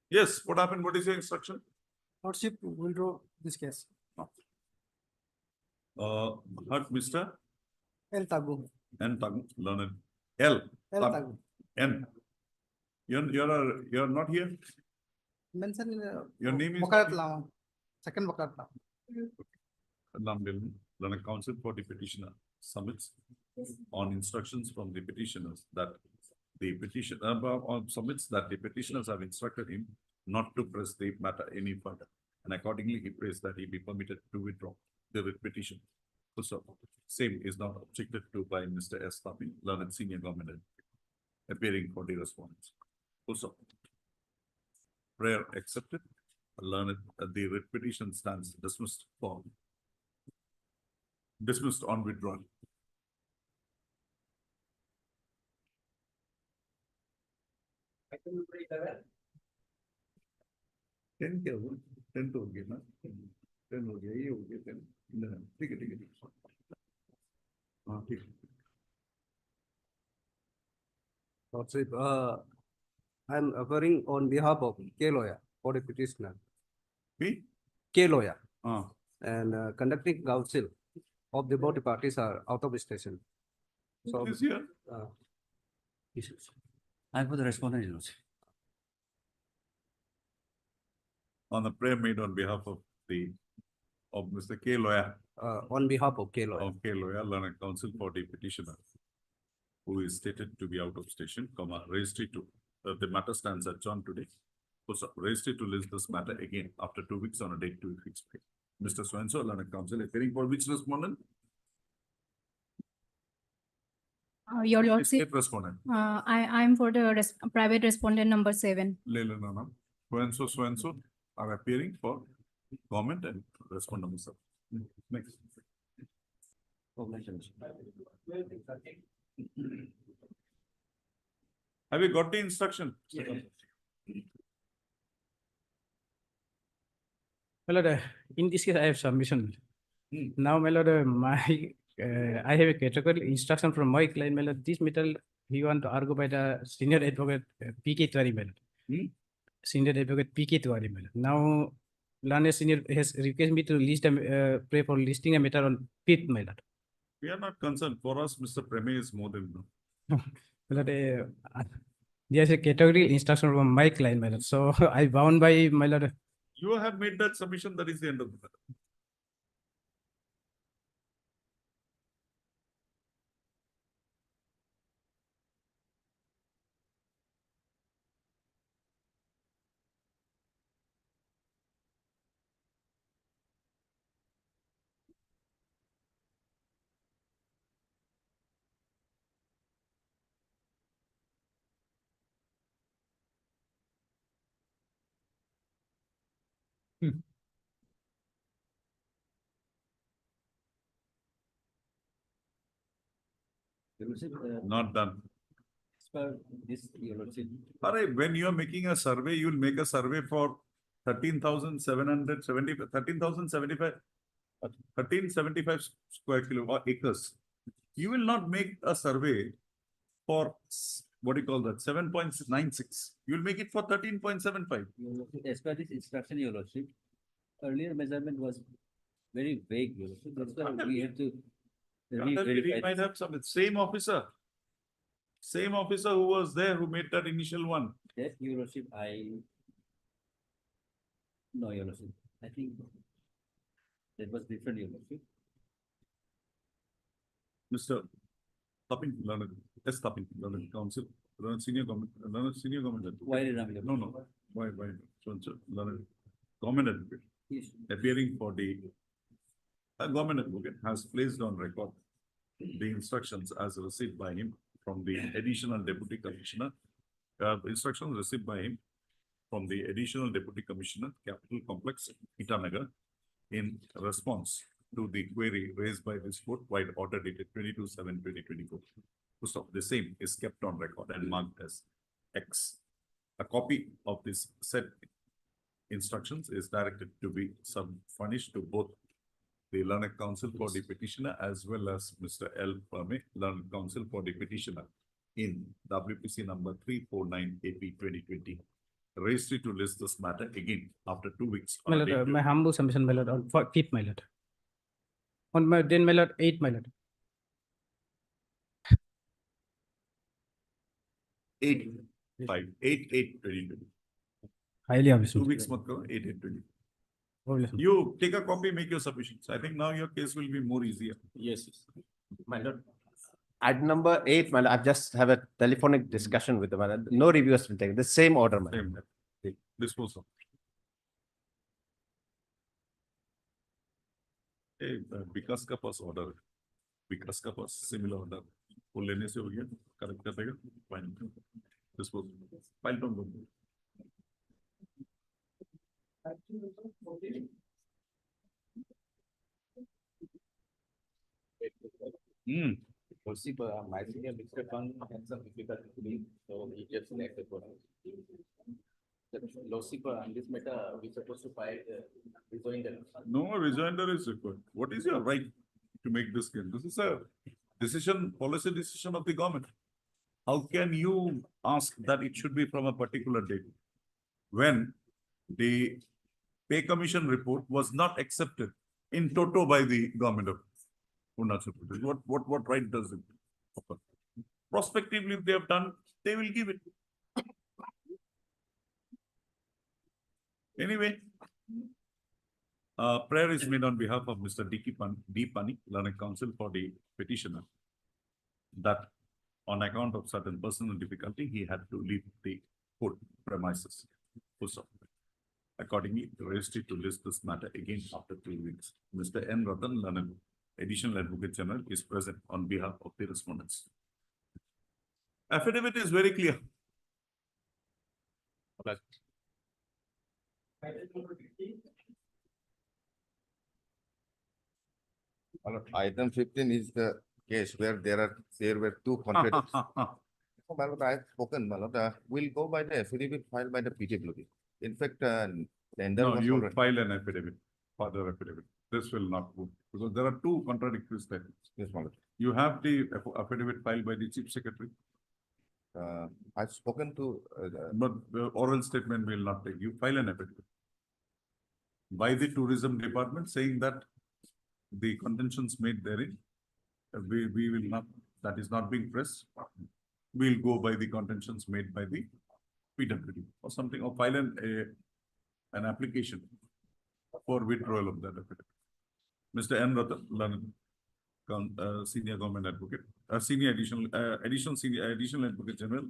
Yes, what happened? What is your instruction? Lordship will draw this case. Heard Mr. El Tagu. N. Tang, learned. L. El Tang, Tagu. N. You're not here? Mention in Your name is? Wakalat Lama. Second Wakalat Lama. Learned counsel for the petitioner submits on instructions from the petitioners that the petition, submits that the petitioners have instructed him not to press the matter any further. And accordingly, he prays that he be permitted to withdraw the writ petition. So, same is not objected to by Mr. S. Tapi, learned senior government appearing for the response. Also, prayer accepted, learned the writ petition stands dismissed on withdrawal. Item number 11. 10 क्या हुआ? 10 तो हो गया ना? 10 हो गया, ये हो गया 10. ठीक है, ठीक है, ठीक है. हाँ, ठीक है. Lordship, I am appearing on behalf of K lawyer for the petitioner. Me? K lawyer हाँ. and conducting counsel of the both parties are out of station. So, Who is here? I'm for the respondent, Your Lordship. On the prayer made on behalf of Mr. K. Lawyer, on behalf of K lawyer. of K. Lawyer, learned counsel for the petitioner, who is stated to be out of station, registry to, the matter stands adjourned today. So, registry to list this matter again after 2 weeks on a date to fix. Mr. So-and-so, learned counsel, appearing for which respondent? Your lordship, State respondent. I am for the private respondent number 7. Lele Nana, so-and-so are appearing for government and respondent. Sir. Next. Have you got the instruction? My lord, in this case, I have submission. Hmm. Now, my lord, I have a categorical instruction from my client, my lord. This matter, he want to argue by the senior advocate P.K. Tiwari, my lord. Hmm? Senior advocate P.K. Tiwari, my lord. Now, learned senior has requested me to list pray for listing a matter on 5th, my lord. We are not concerned. For us, Mr. Preme is more than enough. My lord, there's a categorical instruction from my client, my lord. So I bound by my lord. You have made that submission, that is the end of the matter. Not done. Alright, when you are making a survey, you will make a survey for 1375 square kilo or acres. You will not make a survey for, what do you call that, 7.96. You will make it for 13.75. As per this instruction, Your Lordship, earlier measurement was very vague, Your Lordship. That's why we have to He re-verify might this. have some, same officer who was there, who made that initial one. That, Your Lordship, no, Your Lordship, I think That was different, Your Lordship. Mr. Tapping, learned, Tapping, learned counsel, senior government, advocate. Why did I? No. Why, so, learned government advocate, Yes. appearing for the government advocate has placed on record the instructions as received by him from the additional deputy commissioner, instructions received by him from the additional deputy commissioner, Capital Complex, Itanagar, in response to the query raised by this court by order dated 22/7/2024. So the same is kept on record and marked as X. A copy of this said instructions is directed to be furnished to both the learned counsel for the petitioner as well as Mr. L. Perme, learned counsel for the petitioner in WPC number 349 AP 2020. Registry to list this matter again after 2 weeks. on My a lord, date my humble submission, my lord, on fifth, my lord. On my, then my lord, eighth, my lord. 8/8/2020. Highly obvious. 2 weeks mat karo, 8/8/20. Obvious. You take a copy, make your submissions. I think now your case will be more easier. Yes. My lord. Item number 8, my lord, I just have a telephonic discussion with the my lord. No review has been taken. The same order, my lord. Same. Disposal. Hey, विकास का पास order, विकास का पास similar order. वो लेने से हो गया, correct कर देगा, fine. Disposal. File down दो. Lordship, my senior Mr. Kang had some difficulty today, so he just selected for us. Lordship, on this matter, we supposed to file rejoinder. No rejoinder is required. What is your right to make this claim? This is a decision, policy decision of the government. How can you ask that it should be from a particular date? When the pay commission report was not accepted in toto by the government of Arunachal Pradesh. What right does it offer? Prospectively, if they have done, they will give it. Anyway, prayer is made on behalf of Mr. D. Pani, learned counsel for the petitioner, that on account of certain personal difficulty, he had to leave the court premises. Full stop. Accordingly, registry to list this matter again after 2 weeks. Mr. N. Ratan, learned additional advocate general, is present on behalf of the respondents. Affidavit is very clear. Item 15 is the case where there were two contradictions. So, my lord, I have spoken, my lord, we'll go by the affidavit filed by the PWD. In fact, tender No, was you already- file an affidavit, further affidavit. This will not move, because there are two contradictory statements. Yes, my lord. You have the affidavit filed by the chief secretary, I've spoken to, but the oral statement will not take. You file an affidavit by the tourism department saying that the contentions made therein, we will not, that is not being pressed. We'll go by the contentions made by the PWD or something, or file an application for withdrawal of that affidavit. Mr. N. Ratan, learned senior government advocate, senior additional advocate general,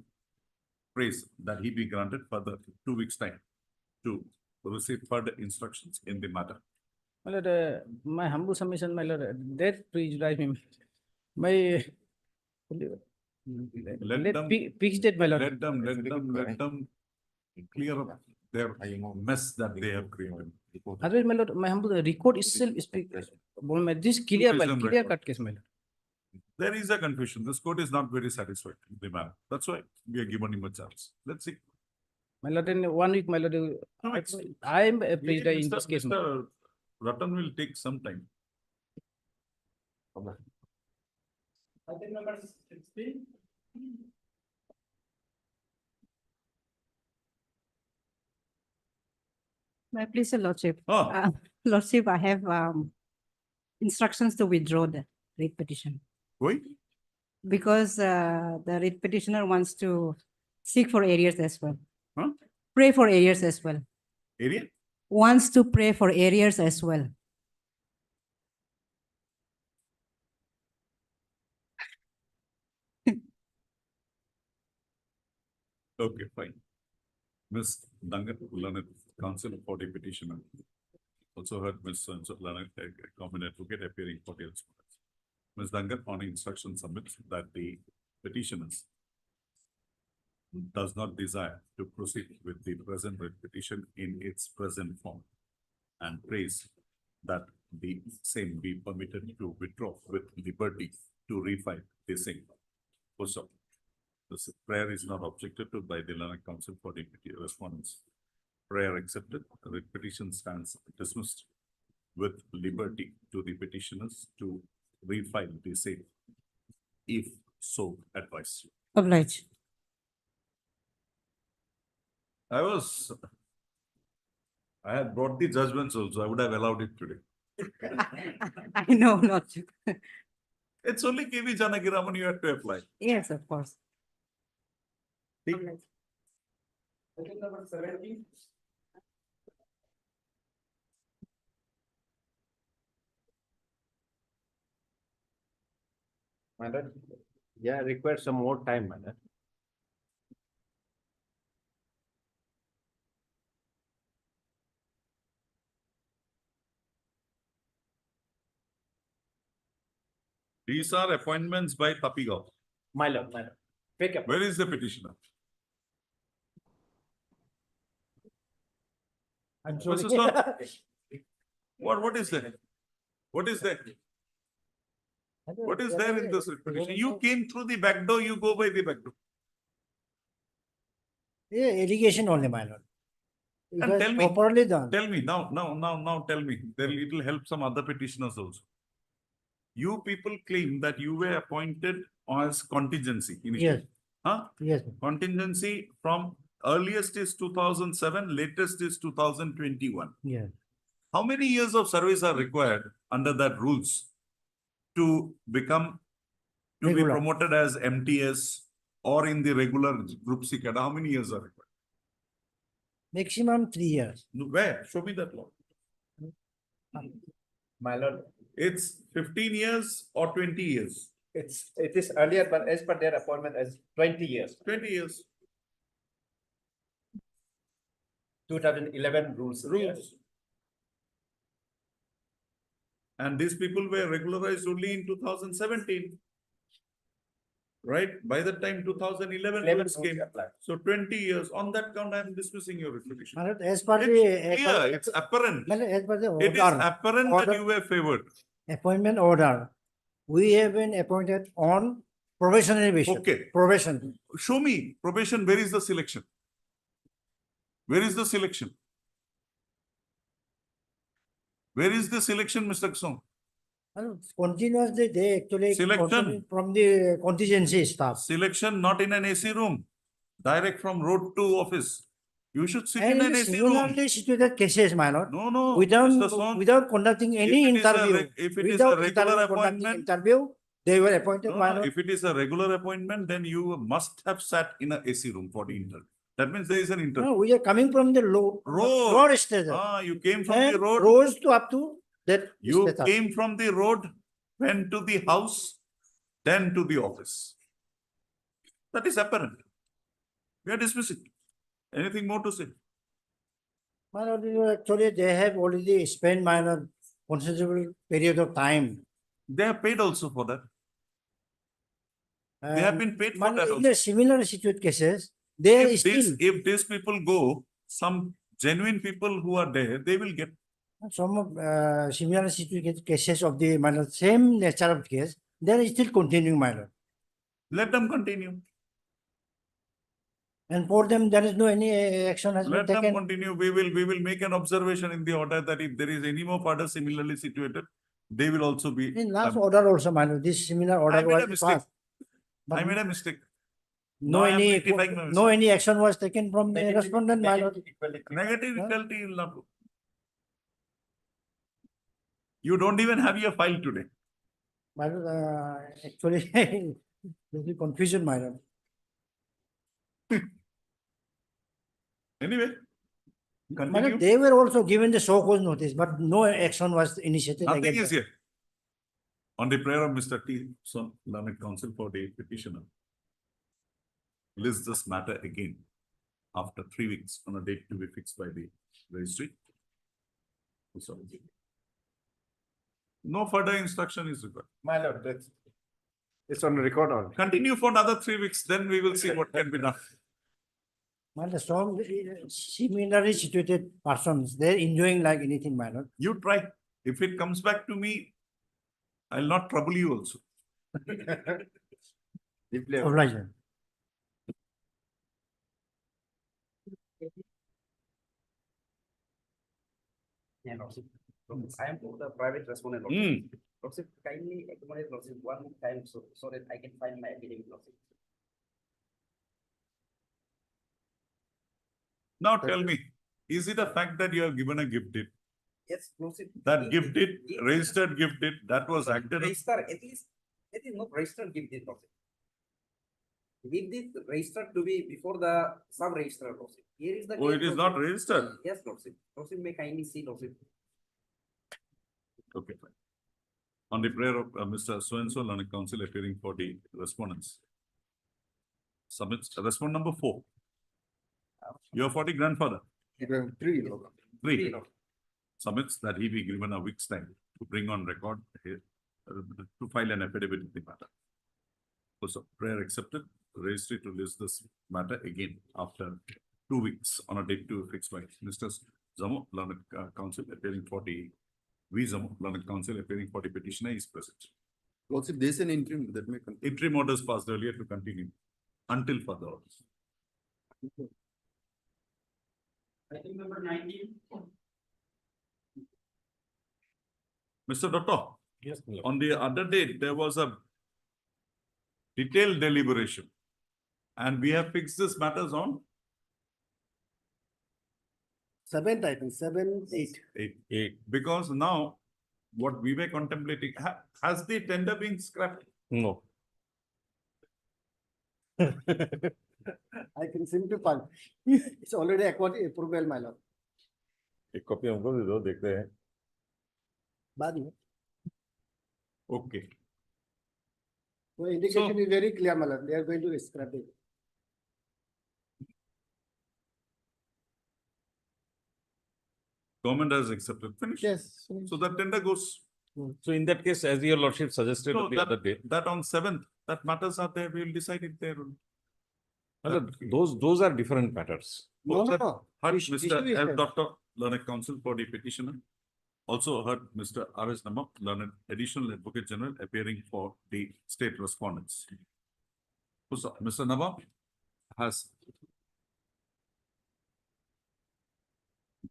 prays that he be granted further 2 weeks' time to receive further instructions in the matter. My lord, my humble submission, my lord, that prejudice me. My. Let them- Fix that, my lord. Let them clear up their mess that they have created. Otherwise, my lord, my humble record itself speak. This clear, my Tourism clear record. cut case, my lord. There is a confusion. This court is not very satisfied with the matter. That's why we are giving him a chance. Let's see. My lord, in 1 week, my lord, No, it's- I am a prejudice in this case. my lord. Mr. Ratan will take some time. My please, your lordship. Oh, Lordship, I have instructions to withdraw the writ petition wait. because the writ petitioner wants to seek for areas as well. Huh? Pray for areas as well. Area? Wants to pray for areas as well. Okay, fine. Ms. Duncan, learned counsel for the petitioner. Also heard Ms. Learned common advocate appearing for the respondents. Ms. Duncan, on instruction submits that the petitioners does not desire to proceed with the present writ petition in its present form and prays that the same be permitted to withdraw with liberty to refile the same. Also, this prayer is not objected to by the learned counsel for the respondents. Prayer accepted, the writ petition stands dismissed with liberty to the petitioners to refile the same if so advised. Obliged. I had brought the judgments also. I would have allowed it today. I know not to. It's only KV Janagiraman you have to apply. Yes, of course. My lord, yeah, require some more time, my lord. These are appointments by Tapigao. My lord, pick up. Where is the petitioner? I'm Mr. Stone, what is there? What is there? What is there in this petition? You came through the back door, you go by the back door. Yeah, allegation only, my lord. It And was tell me- properly done. Tell me, now tell me, then it will help some other petitioners also. You people claim that you were appointed as contingency initially. Yes, Huh? yes, Contingency from earliest is 2007, latest is 2021. yes. How many years of service are required under that rules to become, to be Regular. promoted as MTS or in the regular group C cadre? How many years are required? Maximum 3 years. No, where? Show me that law. My lord, It's 15 years or 20 years? it is earlier, but as per their appointment as 20 years, 20 years. 2011 rules. Rules. And these people were regularized only in 2017. Right? By the time 2011 rules came. So 20 years. On that count, I am dismissing your refutation. My lord, as per It's the. clear, it's apparent. My lord, as per the It is order, apparent that Order. you were favored. appointment order, we have been appointed on probationary basis. Okay. Probation. Show me probation. Where is the selection? Where is the selection? Where is the selection, Mr. Song? My lord, continuously, they actually. Selection. continue From the contingency staff. Selection not in an AC room, direct from road to office. You should sit And in in an the AC room. similarly situated cases, my lord, No, Mr. without, Song. without conducting any If it is a interview. if it is a Without regular conducting appointment, interview, they were appointed, no, my no, lord. if it is a regular appointment, then you must have sat in a AC room for the interview. That means there is an interview. No, we are coming from the low. Road. Road stage. You came from the And road. rose to up to that. You status. came from the road, went to the house, then to the office. That is apparent. We are dismissing. Anything more to say? My lord, actually, they have already spent my lord considerable period of time. They are paid also for that. They have And been paid my for lord, that in the also. similar situated cases, they are If still, these people go, some genuine people who are there, they will get. some of similar situated cases of the my lord, same nature of case, they are still continuing, my lord. Let them continue. And for them, there is no any action has been Let them taken. continue. We will make an observation in the order that if there is any more party similarly situated, they will also be. In last order also, my lord, this similar I order made a was mistake. passed. But I made a mistake. no Now I am any, rectifying my no mistake. any action was taken from the respondent, my lord. Negative Huh? equality will not go. You don't even have your file today. My lord, actually, there's a confusion, my lord. Anyway, My lord, continue. they were also given the show cause notice, but no action was initiated Nothing against is them. here. On the prayer of Mr. T. Son, learned counsel for the petitioner. List this matter again after 3 weeks on a date to be fixed by the registry. So, no further instruction is required. My lord, that's. It's on record or? Continue for another 3 weeks, then we will see what can be done. My lord, some similarly situated persons, they're enjoying like anything, my lord. You try. If it comes back to me, I'll not trouble you also. Obliged. Yeah, Lordship. I am the private respondent. Hmm. Lordship, kindly accommodate Lordship one time so that I can find my affidavit, Lordship. Now tell me, is it a fact that you have given a gift deed? Yes, Lordship. That gift deed, registered gift deed, that was acted on? Register, at least, it is not registered gift deed, Lordship. Gift deed registered to be before the sub-registrar, Lordship. Here is the. Oh, case, it is not Lordship. registered? Yes, Lordship. Lordship may kindly see, Lordship. Okay, fine. On the prayer of Mr. So-and-so, learned counsel appearing for the respondents. Submits respondent number 4. You are for the grandfather. 3. 3. Submits that he be given a week's time to bring on record to file an affidavit in the matter. So prayer accepted, registry to list this matter again after 2 weeks on a date to fixed by Mr. Zamo, learned counsel appearing for the Zamo, learned counsel appearing for the petitioner is present. Also, there is an interim that may. Interim orders passed earlier to continue until further orders. Item number 19. Mr. Doctor, Yes, my lord. on the other day, there was a detailed deliberation. And we have fixed this matters on 7th, I think, 7, 8. 8. Because now what we were contemplating, has the tender been scrapped? No. I can simplify. It's already according approval, my lord. एक copy हमको दे दो, देखते हैं. बाद में. Okay. So indication is very clear, my lord. They are going to scrap it. Government has accepted, finished. Yes. So that tender goes. So in that case, as your lordship suggested No, the other day, that on 7th, that matters are there, we will decide it there. my lord, those are different matters. No, no, no. Heard Issue is Mr. F. there. Doctor, learned counsel for the petitioner. Also heard Mr. R.S. Nama, learned additional advocate general appearing for the state respondents. So, Mr. Nama has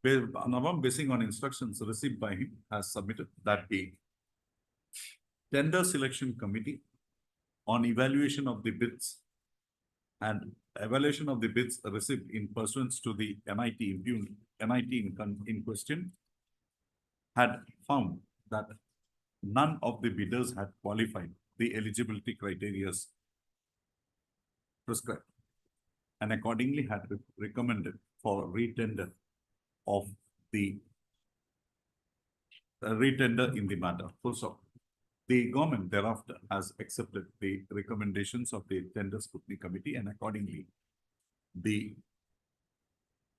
Nawam, basing on instructions received by him, has submitted that the tender selection committee on evaluation of the bids and evaluation of the bids received in pursuance to the NIT in question had found that none of the bidders had qualified the eligibility criteria prescribed and accordingly had recommended for retender of the retender in the matter. Full stop. The government thereafter has accepted the recommendations of the tender scrutiny committee and accordingly the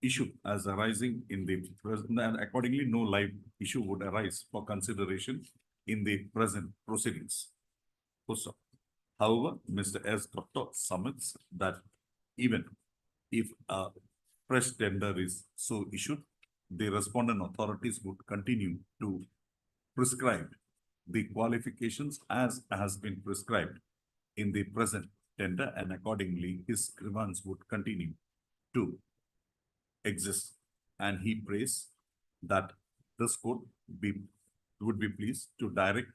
issue as arising in the present and accordingly no live issue would arise for consideration in the present proceedings. Full stop. However, Mr. S. Doctor submits that even if a fresh tender is so issued, the respondent authorities would continue to prescribe the qualifications as has been prescribed in the present tender and accordingly his grievance would continue to exist. And he prays that this court would be pleased to direct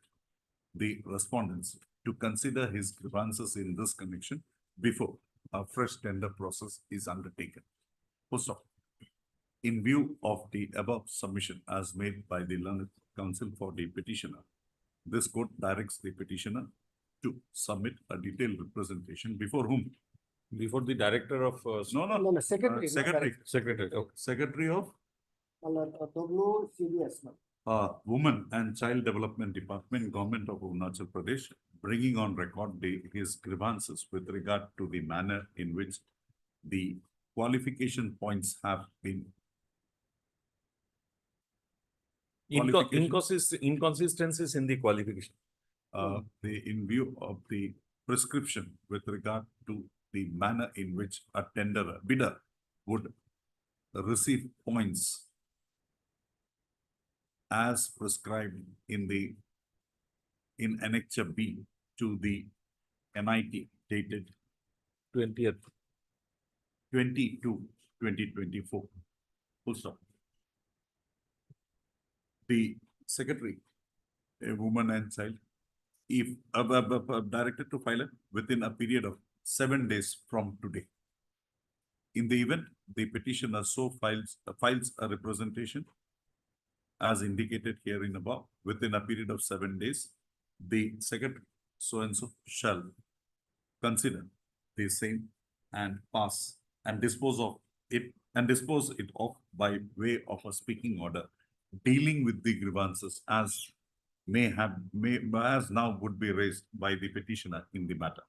the respondents to consider his grievances in this connection before a fresh tender process is undertaken. Full stop. In view of the above submission as made by the learned counsel for the petitioner, this court directs the petitioner to submit a detailed representation before whom? Before the director of No, secretary. Secretary. secretary. Okay. Secretary of WCDS. Women and Child Development Department, Government of Arunachal Pradesh, bringing on record his grievances with regard to the manner in which the qualification points have been qualification. Inconsistencies in the qualification. In view of the prescription with regard to the manner in which a tenderer, bidder would receive points as prescribed in Annexure B to the NIT dated 20th. 2024. Full stop. The secretary, a woman and child, if directed to file it within a period of 7 days from today. In the event the petitioner so files a representation as indicated here in above within a period of 7 days, the secretary so and so shall consider the same and pass and dispose it off by way of a speaking order dealing with the grievances as now would be raised by the petitioner in the matter.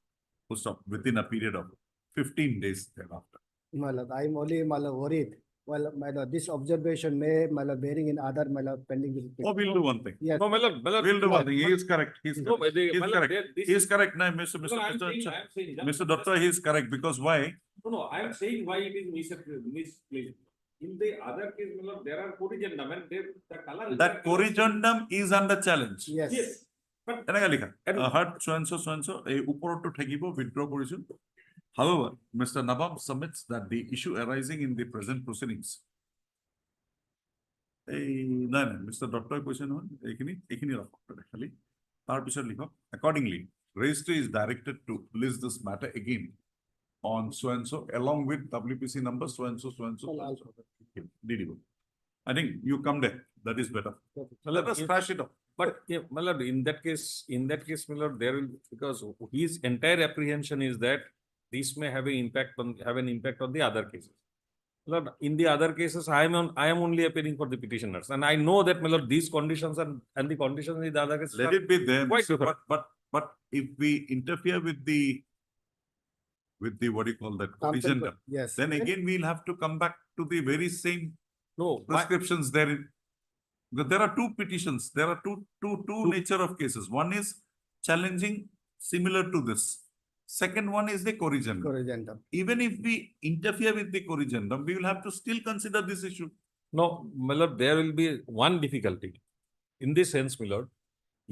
Full stop. Within a period of 15 days thereafter. I'm only worried. Well, this observation may bearing in other pending. Oh, we'll do one thing. Yes. No, my lord, We'll do one thing. He is correct. He's No, correct. they- He's my lord, correct. there- this He is is- correct. Now, Mr. No, I'm saying that- Mr. Doctor, he is correct because why? No, I'm saying why it is misplaced. In the other case, my lord, there are corrigendum and there, the color. That corrigendum is under challenge. Yes. Yes, but এনেকা লিখা heard so and so এই ওপৰতো থাকিব withdraw কৰিছো. However, Mr. Nabam submits that the issue arising in the present proceedings নাই Mr. Doctor question হল এইখিনি ৰাখক খালি তাৰ পিছত লিখক accordingly registry is directed to list this matter again on so and so along with WPC number so and so. দি দিব. I think you come there, that is better. Let us crash it up. But yeah, my lord, in that case, my lord, there will, because his entire apprehension is that this may have an impact on the other cases. My lord, in the other cases, I am only appealing for the petitioners, and I know that, my lord, these conditions and the conditions in the other cases. Let it be there, Quite different. but if we interfere with the what do you call that, corrigendum, Yes. then again we'll have to come back to the very same No, prescriptions therein. Because there are two petitions, there are two nature of cases. One is challenging similar to this. Second one is the corrigendum. Corrigendum. Even if we interfere with the corrigendum, we will have to still consider this issue. no, my lord, there will be one difficulty. In this sense, my lord,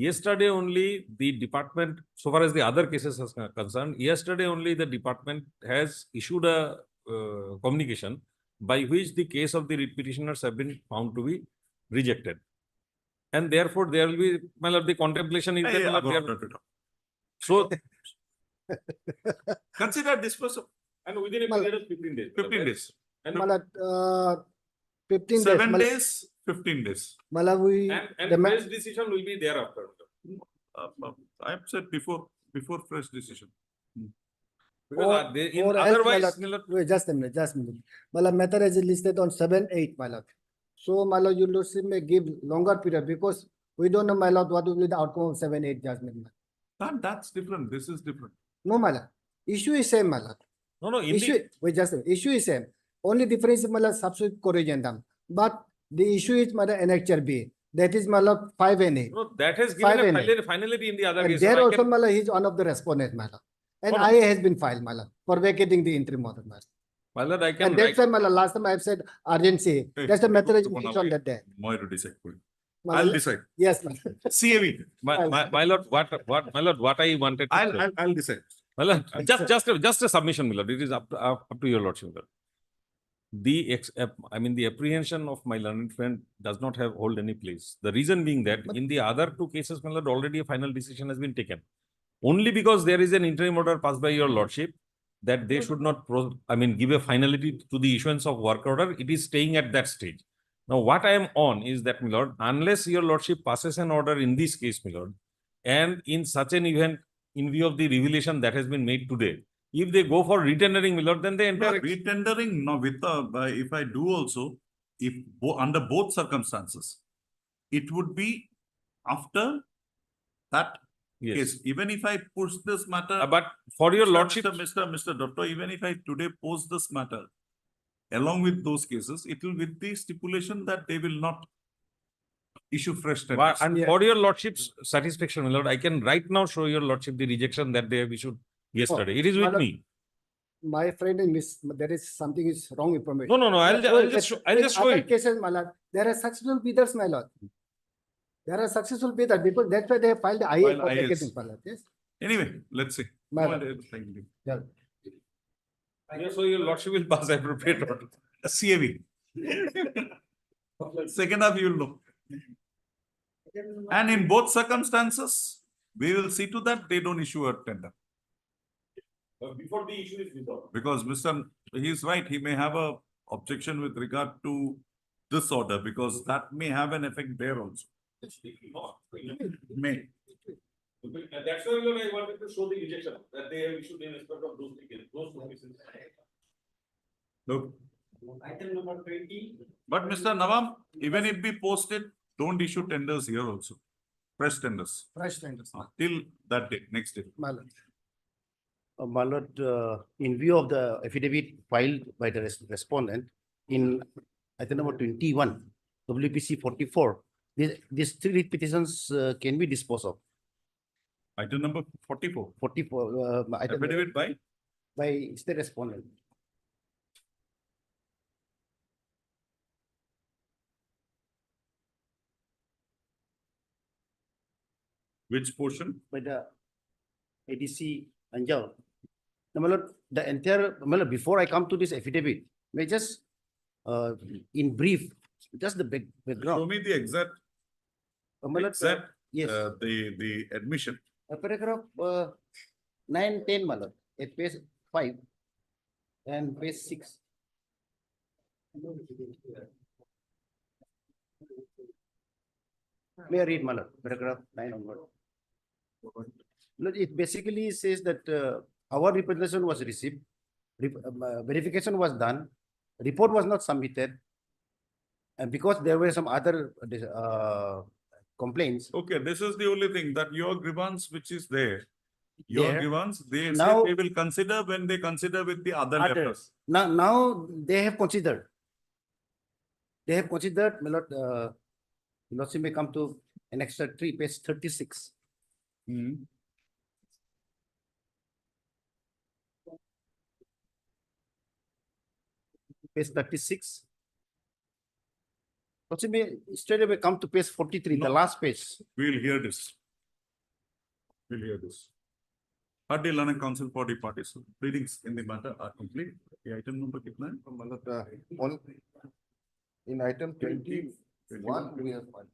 yesterday only the department, so far as the other cases are concerned, yesterday only the department has issued a communication by which the case of the petitioners have been found to be rejected. And therefore, there will be, my lord, the contemplation is that, my lord, they are- so, Consider this person, and within a period of 15 days. 15 days. And, 15 days. 7 days, 15 days. We, and the fresh decision will be thereafter. I have said before fresh decision. Because in or else, otherwise, my lord, wait, just a minute. Matter is listed on 7-8, my lord. So, my lord, you may give longer period because we don't know, my lord, what will be the outcome of 7-8 judgment. That's different. This is different. No, my lord. Issue is same, my lord. no, in Issue, wait, just a minute. Issue is same. Only difference is, my lord, substitute corrigendum. But the issue is, my lord, annexure B. That is, my lord, 5NA. no, that has given a 5NA. finality in the other And case. there So I also, can- my lord, he is one of the respondent, my lord. And No, no. IA has been filed, my lord, for vacating the interim order, my lord. my lord, I can. And that's why, my lord, last time I have said urgency. Hey, That's the we matter go is to one on away. that day. More to decide. My I'll lord, decide. yes, my lord. CAV. My lord, my lord, what I wanted to say. I'll decide. My lord, just a submission, my lord. It is up to your lordship, my lord. I mean, the apprehension of my learned friend does not hold any place. The reason being that in the other two cases, my lord, already a final decision has been taken. Only because there is an interim order passed by your lordship that they should not, give a finality to the issuance of work order. It is staying at that stage. Now, what I am on is that, my lord, unless your lordship passes an order in this case, my lord, and in such an event, in view of the revelation that has been made today, if they go for retendering, my lord, then the No, entire. retendering, no, with if I do also, if under both circumstances, it would be after that Yes. case. Even if I push this matter. But for your lordship, Mr. Doctor, even if I today post this matter, along with those cases, it will with the stipulation that they will not issue fresh But- tenders. And for your lordship's satisfaction, my lord, I can right now show your lordship the rejection that they have issued yesterday. It is my with lord, me. My friend and miss, there is something is wrong information. No, no, no, I'll just show Other it. cases, my lord, there are successful bidders, my lord. There are successful bidders, because that's why they have filed the IA Filed for IAs. vacating, my lord, yes. Anyway, let's see. My Go lord. ahead, thank you. Yeah. So your lordship will pass appropriate order. CAV. Second half, you will know. And in both circumstances, we will see to that they don't issue a tender. Before the issue is resolved. Because he is right, he may have a objection with regard to this order, because that may have an effect there also. May. And that's why I wanted to show the rejection that they have issued in respect of those cases, Look, Item number 20. but Mr. Nawam, even if we posted, don't issue tenders here also. Fresh tenders, Fresh tenders, till that day, next day. my lord. My lord, in view of the affidavit filed by the respondent in item number 21, WPC 44, these three writ petitions can be disposed of. Item number 44, 44, item affidavit by state respondent. which portion? By the ADC Anjal. Now, my lord, the entire, my lord, before I come to this affidavit, may just, in brief, just the Show background. me the exact, My lord, exact, yes, the admission. paragraph 9, 10, my lord, at page 5 and page 6. May I read, my lord, paragraph 9 onward? Look, it basically says that our representation was received, verification was done, report was not submitted, and because there were some other complaints. Okay, this is the only thing, that your grievance which is there. Your There. grievance, they say Now- they will consider when they consider with the other Others. letters. Now they have considered. They have considered, my lord, Lordship may come to an extra 3, page 36. Page 36. Lordship may straight away come to page 43, the No. last page. We'll hear this. We'll hear this. Party Learning Council for the parties. Pleadings in the matter are complete. The item number kitna hai? My lord, in item 21, we have one.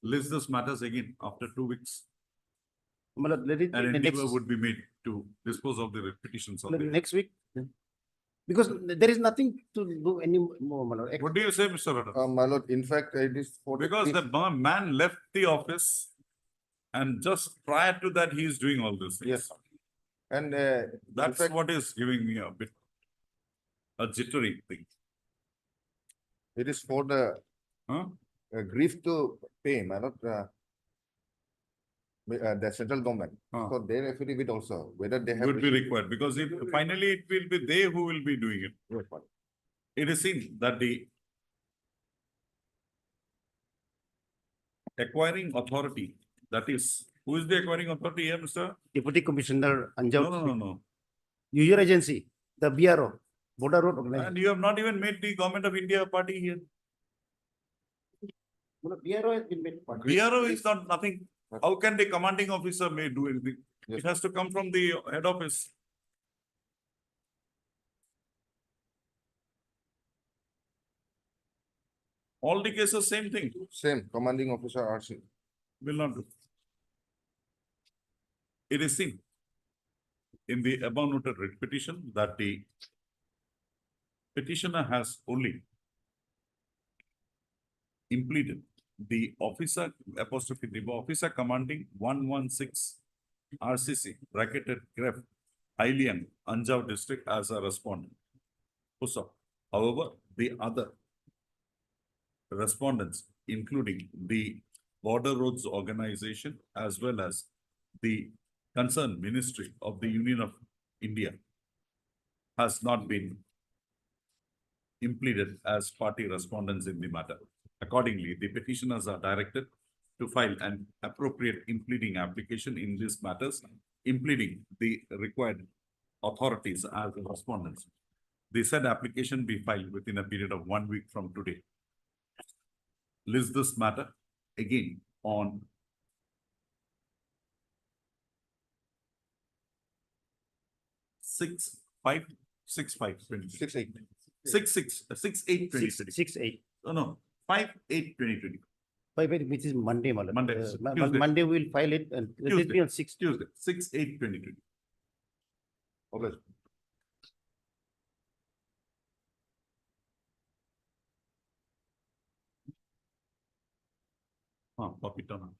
List these matters again after 2 weeks. My lord, let it An be the endeavor next, would be made to dispose of the petitions on the. next week. Because there is nothing to do anymore, my lord. What do you say, Mr. Radha? My lord, in fact, it is for. Because the man left the office and just prior to that, he is doing all this. Yes. And That's what is giving me a bit a jittery thing. it is for the Huh? grief to pay, my lord. The central government. Huh. So their affidavit also, whether they have. Would be required because if finally it will be they who will be doing it. It is seen that the acquiring authority, that is, who is the acquiring authority here, Mr.? Deputy Commissioner Anjal. No. User agency, the BRO, Border Road And Organization. you have not even made the government of India a party here. BRO has been made. part. BRO is not nothing. How can the commanding officer may do anything? Yes. It has to come from the head office. All the cases, same thing, Same commanding officer RC. will not do. It is seen in the above noted writ petition that the petitioner has only impleaded the officer apostrophe, the officer commanding 116 RCC bracketed Gref, Hylian, Anjav district as a respondent. However, the other respondents, including the Border Roads Organization as well as the concerned Ministry of the Union of India, has not been Impleaded as party respondents in the matter. Accordingly, the petitioners are directed to file an appropriate impleading application in these matters, impleading the required authorities as the respondents. The said application be filed within a period of 1 week from today. List this matter again on six, five, six, five, 20. 6/8. 6/8, 2020. 6/8. Oh, no, 5/8, 2020. Which is Monday, my lord. Monday, Tuesday. Monday we will file it and let it be on 6th. Tuesday, 6/8, 2020. Okay. Copy it down.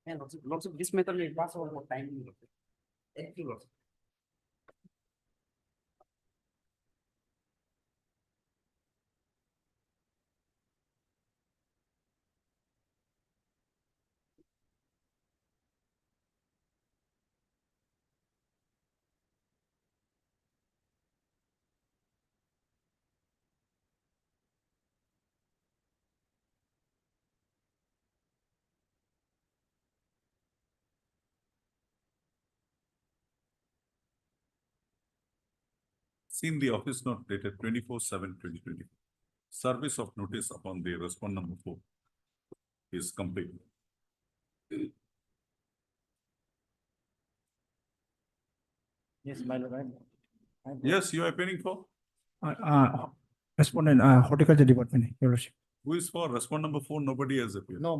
And also this method will pass over more time. Thank you, Lord. Seen the office note dated 24/7/2020. Service of notice upon the respondent number 4 is complete. Yes, my lord. Yes, you are appearing for? Respondent, Horticulture Department, Your Lordship. Who is for respondent number 4? Nobody has appeared. No,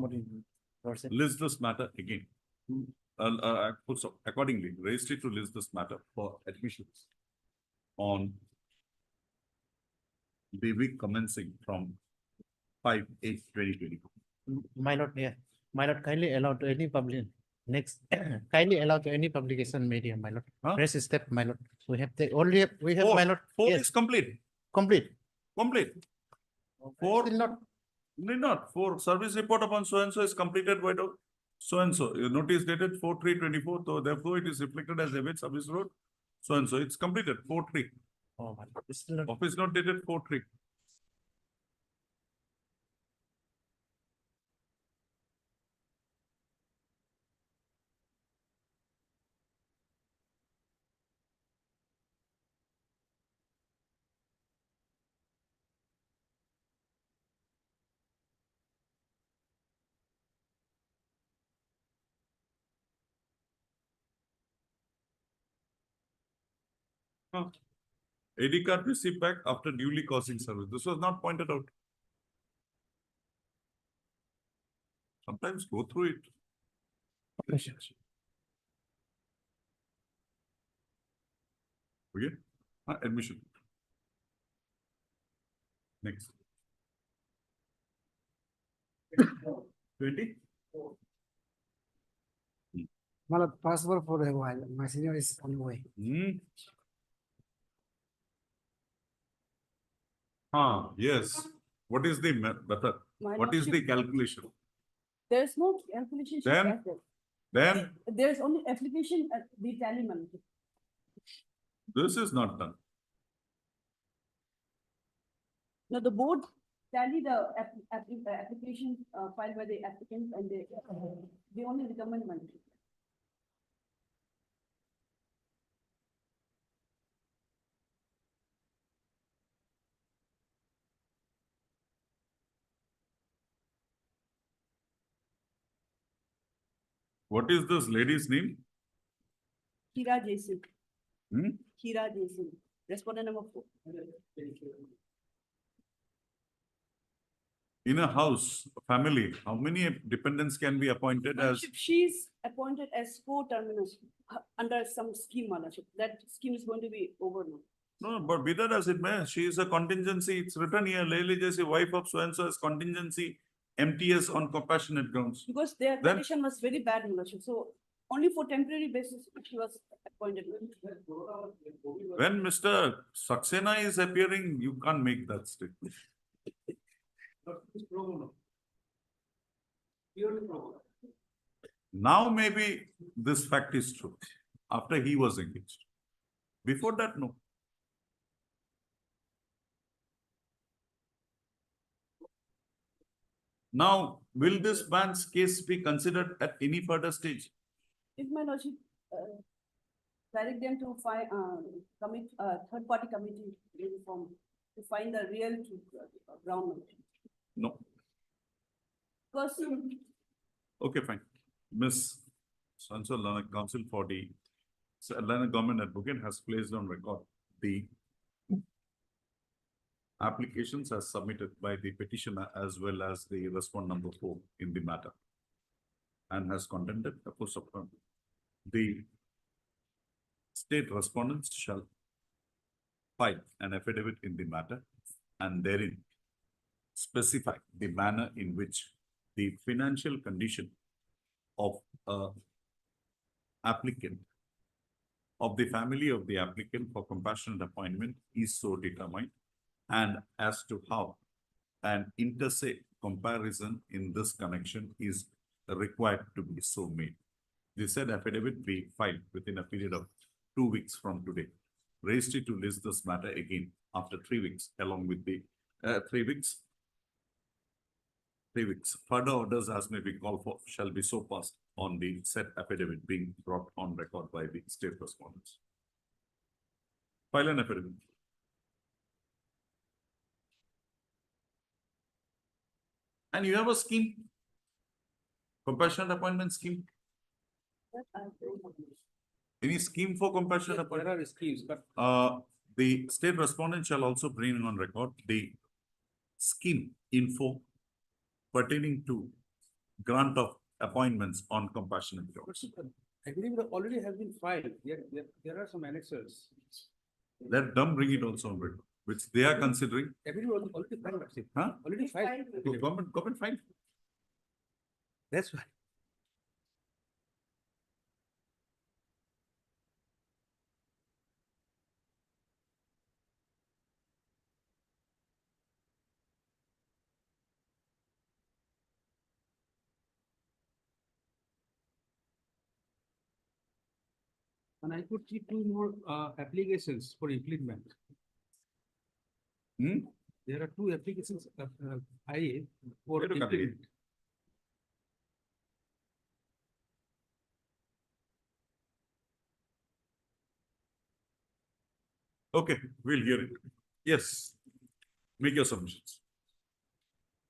Lordship. List this matter again. Accordingly, register to list this matter for admissions on the week commencing from 5/8/2020. My lord, yeah. My lord, kindly allow to any public, next, kindly allow to any publication media, my lord. Huh? Press step, my lord. We have the, only, we have, my lord. Four Yes, is complete. complete. Complete. Four Still not, need not. For service report upon so and so is completed by the so and so. Your notice dated 4/3/24. So therefore it is reflected as debit service road. So and so it's completed 4/3. oh, my lord, still not. Office note dated 4/3. AD card received back after duly causing service. This was not pointed out. Sometimes go through it. Okay, admission. Next. 20? My lord, password for a while. My senior is on the way. Yes. What is the method? What is the calculation? There is no application. Then- Then There is only application at the tally manager. this is not done. Now, the board tally the application filed by the applicants and they only recommend money. What is this lady's name? Kira Jason. Hmm? Kira Jason, respondent number 4. In a house, a family, how many dependents can be appointed as? She's appointed as co-terminus under some scheme, Malaship. That scheme is going to be over now. No, but be that as it may, she is a contingency. It's written here, Lely Jesse, wife of so and so as contingency, MTS on compassionate grounds. Because their Then- condition was very bad, Malaship. So only for temporary basis, she was appointed. When Mr. Saxena is appearing, you can't make that statement. Now maybe this fact is true, after he was engaged. Before that, no. Now, will this man's case be considered at any further stage? If my lordship, direct them to find, commit, third party committee inform to find the real truth, ground. No. Because Okay, fine. Miss Central Learned Council for the Learned Government Advocate has placed on record the applications as submitted by the petitioner as well as the respondent number 4 in the matter and has contended the state respondents shall file an affidavit in the matter and therein specify the manner in which the financial condition of applicant of the family of the applicant for compassionate appointment is so determined and as to how an inter-se comparison in this connection is required to be so made. The said affidavit be filed within a period of 2 weeks from today. Raised it to list this matter again after 3 weeks along with the 3 weeks. 3 weeks. Further orders as may be called for shall be so passed on the said affidavit being brought on record by the state respondents. File an affidavit. And you have a scheme, compassionate appointment scheme. Any scheme for compassionate appointment? There are schemes, but The state respondent shall also bring on record the scheme info pertaining to grant of appointments on compassionate grounds. I believe it already has been filed. There are some annexes. Let them bring it also on record, which they are considering. Everyone already filed. Huh? Already filed. Government fine. That's why. And I could see 2 more applications for implement. Hmm? There are 2 applications IA for Wait a minute. implement. Okay, we'll hear it. Yes. Make your submissions.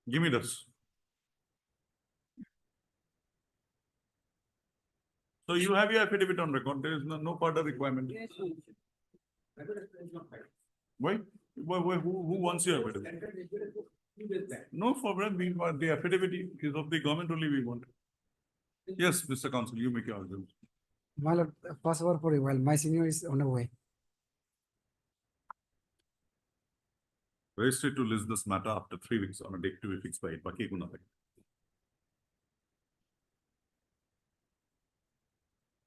Give me this. So you have your affidavit on record. There is no further requirement. yes, my lordship. Why? Who wants your affidavit? No problem. We want the affidavit is of the government only we want. Yes, Mr. Counsel, you make your argument. My lord, pass over for a while. My senior is on the way. Registered to list this matter after 3 weeks on a date to be fixed by it. Baki ko na hai.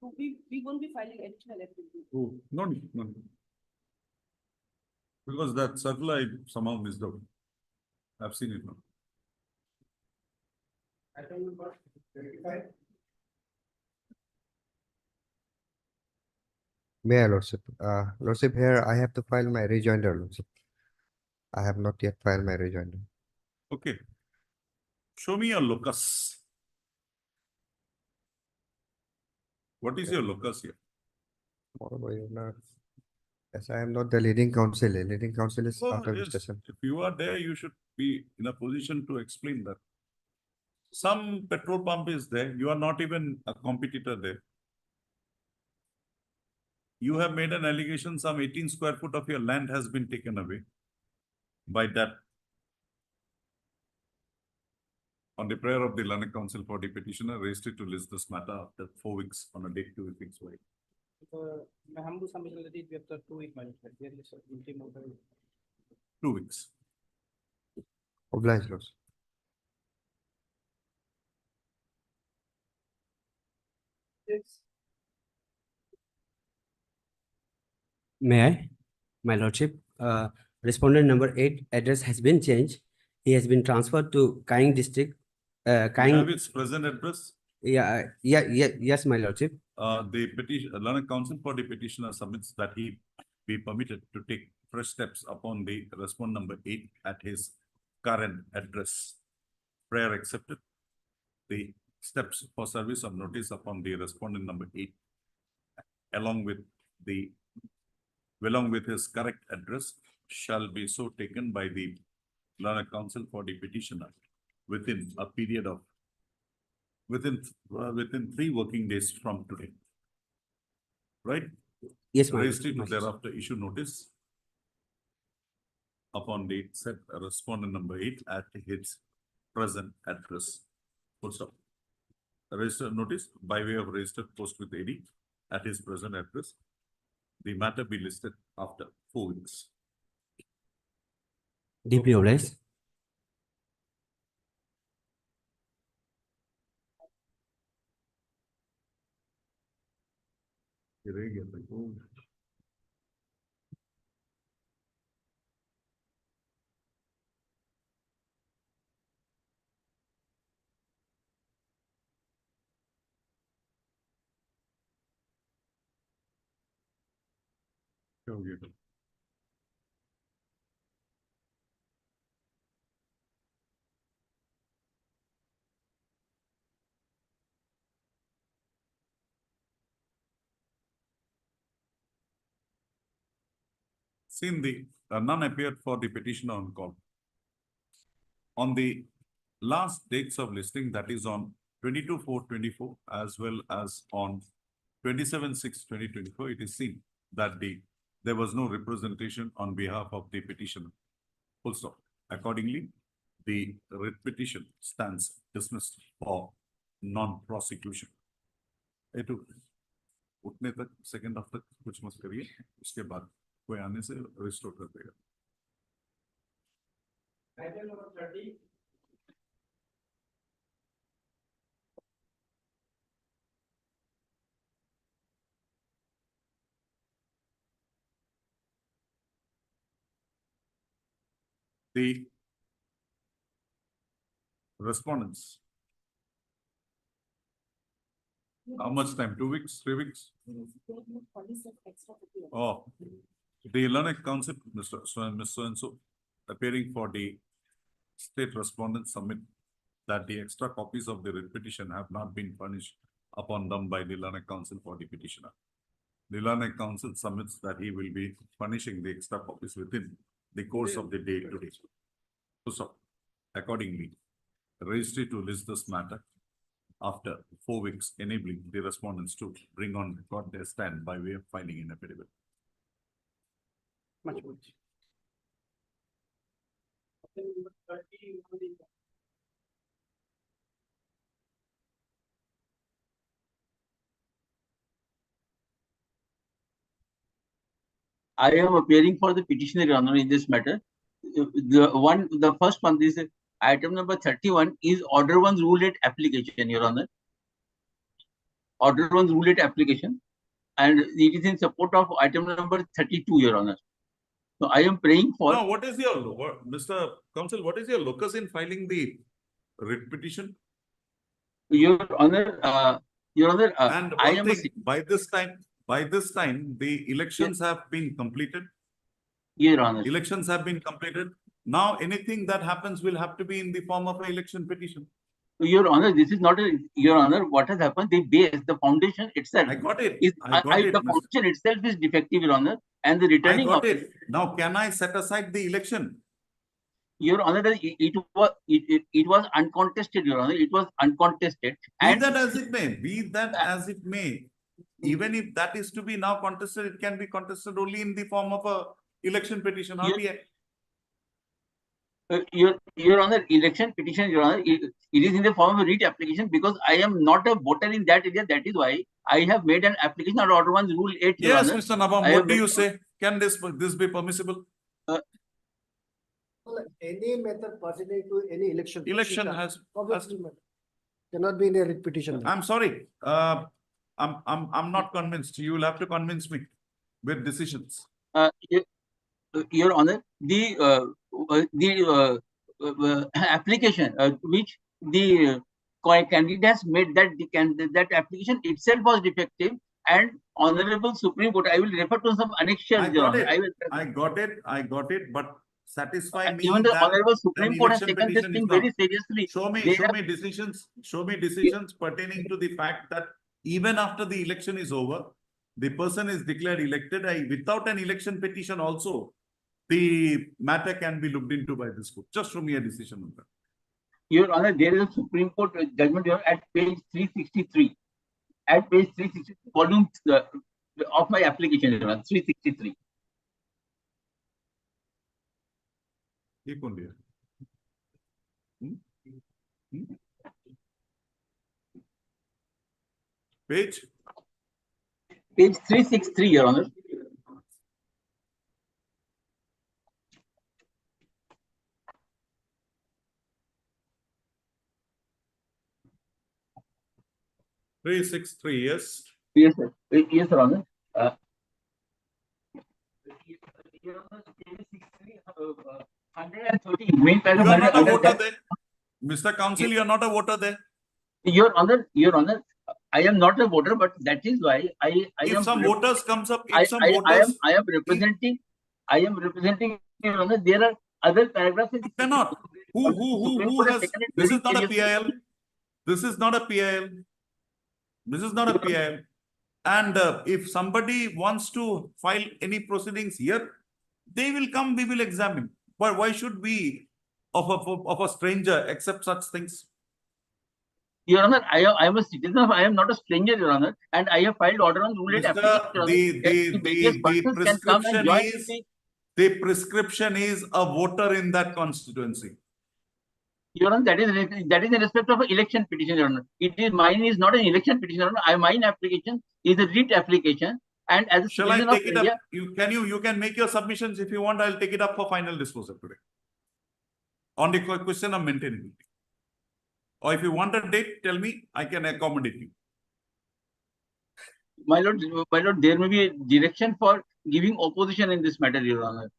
So we won't be filing additional activity. Oh, no need, no need. Because that circular I somehow missed out. I've seen it now. May I, Lordship? Lordship, here I have to file my rejoinder, Lordship. I have not yet filed my rejoinder. Okay. Show me your locus. What is your locus here? Moreover, you're not. Yes, I am not the leading counsel. Leading counsel is Oh, out of yes. discussion. If you are there, you should be in a position to explain that. Some petrol pump is there. You are not even a competitor there. You have made an allegation some 18 square foot of your land has been taken away by that. On the prayer of the Learned Council for the petitioner, raised it to list this matter after 4 weeks on a date to be fixed by. My humble submission that we have the 2 week management. There is a interim order. 2 weeks. Obliged, Lordship. May I? My lordship, respondent number 8 address has been changed. He has been transferred to Kaing district. You have Kaing, its present address. yes, my lordship. The petition, Learned Council for the petitioner submits that he be permitted to take fresh steps upon the respondent number 8 at his current address. Prayer accepted. The steps for service of notice upon the respondent number 8 along with his correct address shall be so taken by the learned counsel for the petitioner within a period of within 3 working days from today. Right? Yes, my Registry to lord. thereafter issue notice upon the said respondent number 8 at his present address. Full stop. Register notice by way of registered post with AD at his present address. The matter be listed after 4 weeks. Deeply obliged. Seen the none appeared for the petition on call. On the last dates of listing, that is on 22/4/24 as well as on 27/6/2024, it is seen that there was no representation on behalf of the petitioner. Full stop. Accordingly, the writ petition stands dismissed for non-prosecution. उठने तक second half तक कुछ मत करिए, उसके बाद कोई आने से रिस्टोर कर देगा. Item number 30. The respondents. How much time? 2 weeks, 3 weeks? Oh, the learned counsel, Ms. So-and-so, appearing for the state respondent submit that the extra copies of the writ petition have not been furnished upon them by the learned counsel for the petitioner. The learned counsel submits that he will be furnishing the extra copies within the course of the day today. So, accordingly, registry to list this matter after 4 weeks, enabling the respondents to bring on record their stand by way of filing an affidavit. Much good. I am appearing for the petitioner, Your Honor, in this matter. The first one is item number 31 is order 1 rule 8 application, Your Honor. Order 1 rule 8 application, and it is in support of item number 32, Your Honor. So I am praying for. Now, what is your, Mr. Counsel, what is your locus in filing the writ petition? Your Honor, and I one am thing, by this time, the elections have been completed. Your Honor. Elections have been completed. Now, anything that happens will have to be in the form of an election petition. Your Honor, this is not a, Your Honor, what has happened, the base, the foundation itself. I got it. Is, I got it, the foundation itself is defective, Your Honor, and the returning I got of it. Now, can I set aside the election? Your Honor, it was uncontested, Your Honor. It was uncontested. Be that as it may, be that as it may, even if that is to be now contested, it can be contested only in the form of a election petition. Your Honor, election petition, Your Honor, it is in the form of a writ application because I am not a voter in that area. That is why I have made an application on order 1 rule 8. Your Yes, Honor. Mr. Nabam, what do you say? Can this be permissible? Any method pertaining to any election. Election has cannot be in a writ petition. I'm sorry. I'm not convinced. You will have to convince me with decisions. Your Honor, the application which the candidate has made, that application itself was defective, and Honorable Supreme Court, I will refer to some annexures, I Your got Honor. it. I will. I got it, but satisfy me Even the that Honorable an Supreme Court has election taken this petition is thing not. very seriously. Show me decisions pertaining to the fact that even after the election is over, the person is declared elected, without an election petition also, the matter can be looked into by this court. Just show me a decision on that. Your Honor, there is a Supreme Court judgment here at page 363. At page 363, volume of my application, Your Honor, 363. Keep on there. Page? Page 363, Your Honor. Three, 6, 3 years. Yes, sir. Yes, Your Honor. Your Honor, page 63, 130. Main You are paragraph. not a voter there. Mr. Counsel, you are not a voter there. Your Honor, I am not a voter, but that is why I If am. some voters comes up, I if some voters. am representing, Your Honor, there are other paragraphs. You cannot. Who has, this is not a PIL. This is not a PIL. This is not a PIL. And if somebody wants to file any proceedings here, they will come, we will examine. But why should we, of a stranger, accept such things? Your Honor, I am a citizen. I am not a stranger, Your Honor, and I have filed order on rule. The prescription is a voter in that constituency. Your Honor, that is in respect of an election petition, Your Honor. Mine is not an election petition, Your Honor. Mine application is a writ application, and as a Shall I citizen take of it India, up? You can make your submissions if you want. I'll take it up for final disposal today. On the question of maintainability. Or if you want a date, tell me, I can accommodate you. my lord, there may be a direction for giving opposition in this matter, Your Honor.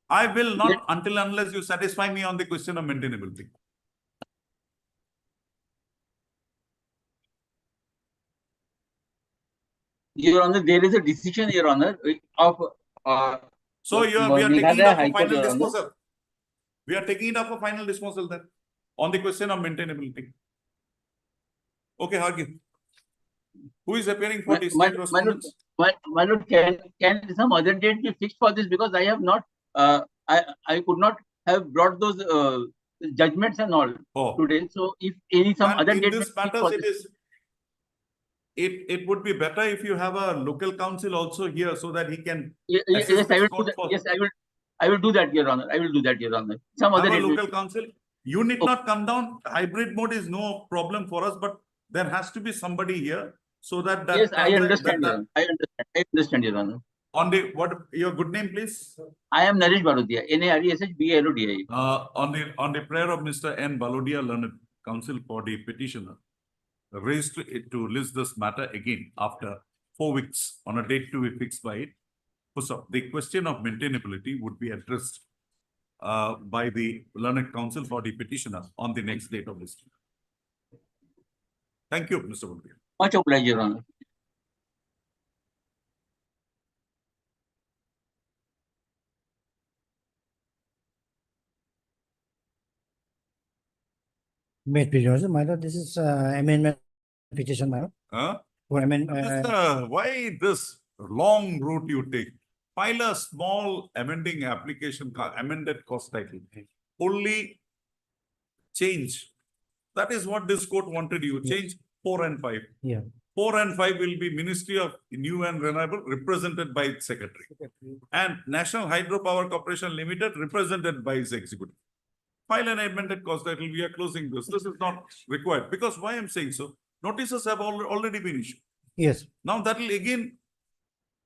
I will not until unless you satisfy me on the question of maintainability. Your Honor, there is a decision, Your Honor, of So we are taking it up for final Your Honor. disposal. We are taking it up for final disposal then on the question of maintainability. Okay, argue. Who is appearing for this? My lord, can some other date be fixed for this? Because I have not, I could not have brought those judgments and all today. So if some other date this matters, it would be better if you have a local counsel also here so that he can. Yes, I will do that, Your Honor. I will do that, Your Honor. Some other date. Local counsel. You need not come down. Hybrid mode is no problem for us, but there has to be somebody here so that. Yes, I understand, Your Honor. I understand, Your Honor. On the your good name, please? I am Naresh Balodia, NARESHBALODIA. On the prayer of Mr. N. Balodia, learned counsel for the petitioner, raised to list this matter again after 4 weeks on a date to be fixed by it. So the question of maintainability would be addressed by the learned counsel for the petitioner on the next date of this. Thank you, Mr. Balodia. Much obliged, Your Honor. May it be yours, my lord, this is amendment petition, my lord. For Why this long route you take? File a small amending application, amended cost title. Only change. That is what this court wanted you. Change 4 and 5. Yeah. 4 and 5 will be Ministry of New and Renewable represented by its secretary. And National Hydropower Corporation Limited represented by its executive. File an amended cost title. We are closing this. This is not required. Because why I'm saying so? Notices have already been issued. Yes. Now that will again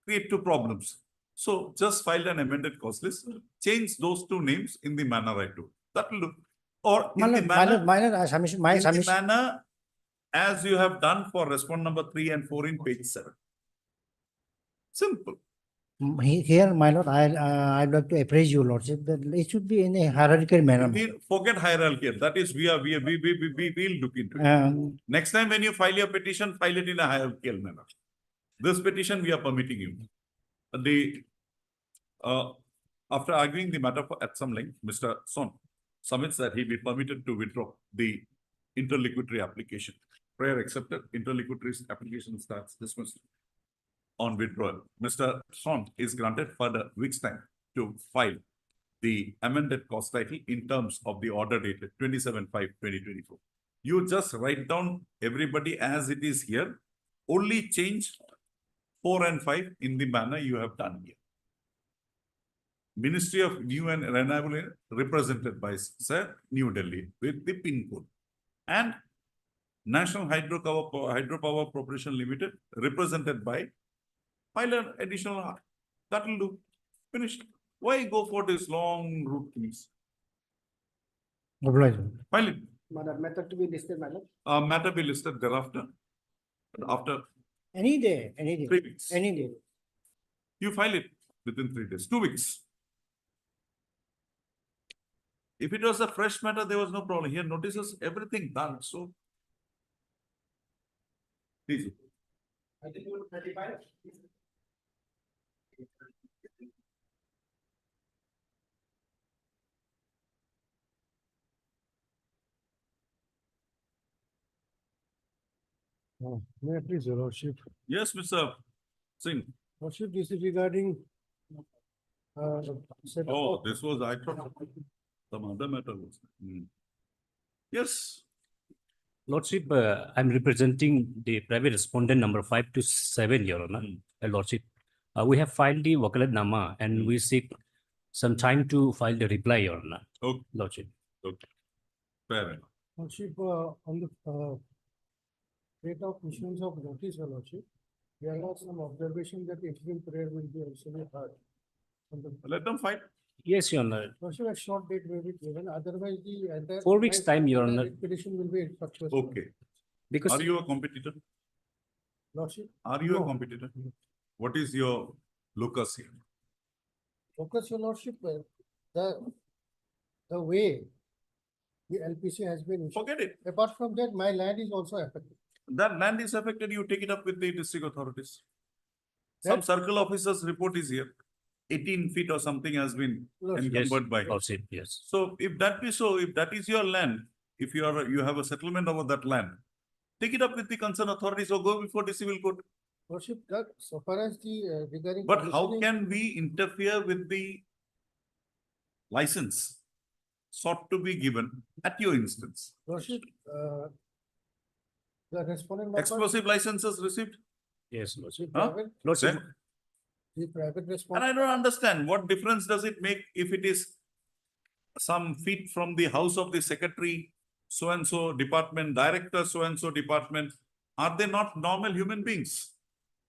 create 2 problems. So just file an amended cost list. Change those 2 names in the manner I do. That will do. Or in the manner as you have done for respond number 3 and 4 in page 7. Simple. Here, my lord, I'd like to appraise you, lordship, that it should be in a hierarchical manner. Forget hierarchy. That is, we will look into it. Next time when you file your petition, file it in a hierarchical manner. This petition we are permitting you. After arguing the matter at some length, Mr. Son submits that he be permitted to withdraw the interlocutory application. Prayer accepted, interlocutory application starts dismissed. On withdrawal, Mr. Son is granted further week's time to file the amended cost title in terms of the order dated 27/5/2024. You just write down everybody as it is here, only change 4 and 5 in the manner you have done here. Ministry of New and Renewable Energy, represented by Sir New Delhi with the PIN code, and National Hydropower Corporation Limited, represented by, file an additional, that will do, finished. Why go for this long route, please? Obliged. File it. Method to be listed, madam. Matter be listed thereafter. After Any day, 3 weeks. any day. You file it within 3 days, 2 weeks. If it was a fresh matter, there was no problem. Here notices everything done, so. Easy. I think you 35. May I please, your lordship? Yes, Mr. Singh. Lordship, this is regarding set Oh, of this was, I thought, some other matter was. Yes, Lordship, I'm representing the private respondent number 5 to 7, Your Honor, Lordship. We have filed the wakalatnama and we seek some time to file the reply, Your Honor. okay, Lordship. okay. Fair enough. lordship on the date of issuance of notice, your lordship. There are some observation that interim prayer will be also heard. On the Let them fight. Yes, Your Honor. lordship, a short date will be given, otherwise the entire. 4 weeks time, Your Honor. Petition will be infructuous. Okay. Because Are you a competitor? Lordship, Are you a No. competitor? What is your locus here? focus, your lordship, the way the LPC has been issued. Forget it. Apart from that, my land is also affected. That land is affected, you take it up with the district authorities. Some That- circle officer's report is here. 18 feet or something has been Lordship, yes, encumbered by. Lordship, yes. So if that be so, if that is your land, if you are, you have a settlement over that land, take it up with the concerned authorities or go before the civil court. Lordship, that so far as the regarding. But how commissioning- can we interfere with the license sought to be given at your instance? Lordship, the respondent. member- Explosive licenses received? Yes, Lordship. The Huh? private- Lordship, Then, The private and respondent. I don't understand, what difference does it make if it is some feet from the house of the secretary, so-and-so department, director, so-and-so department? Are they not normal human beings?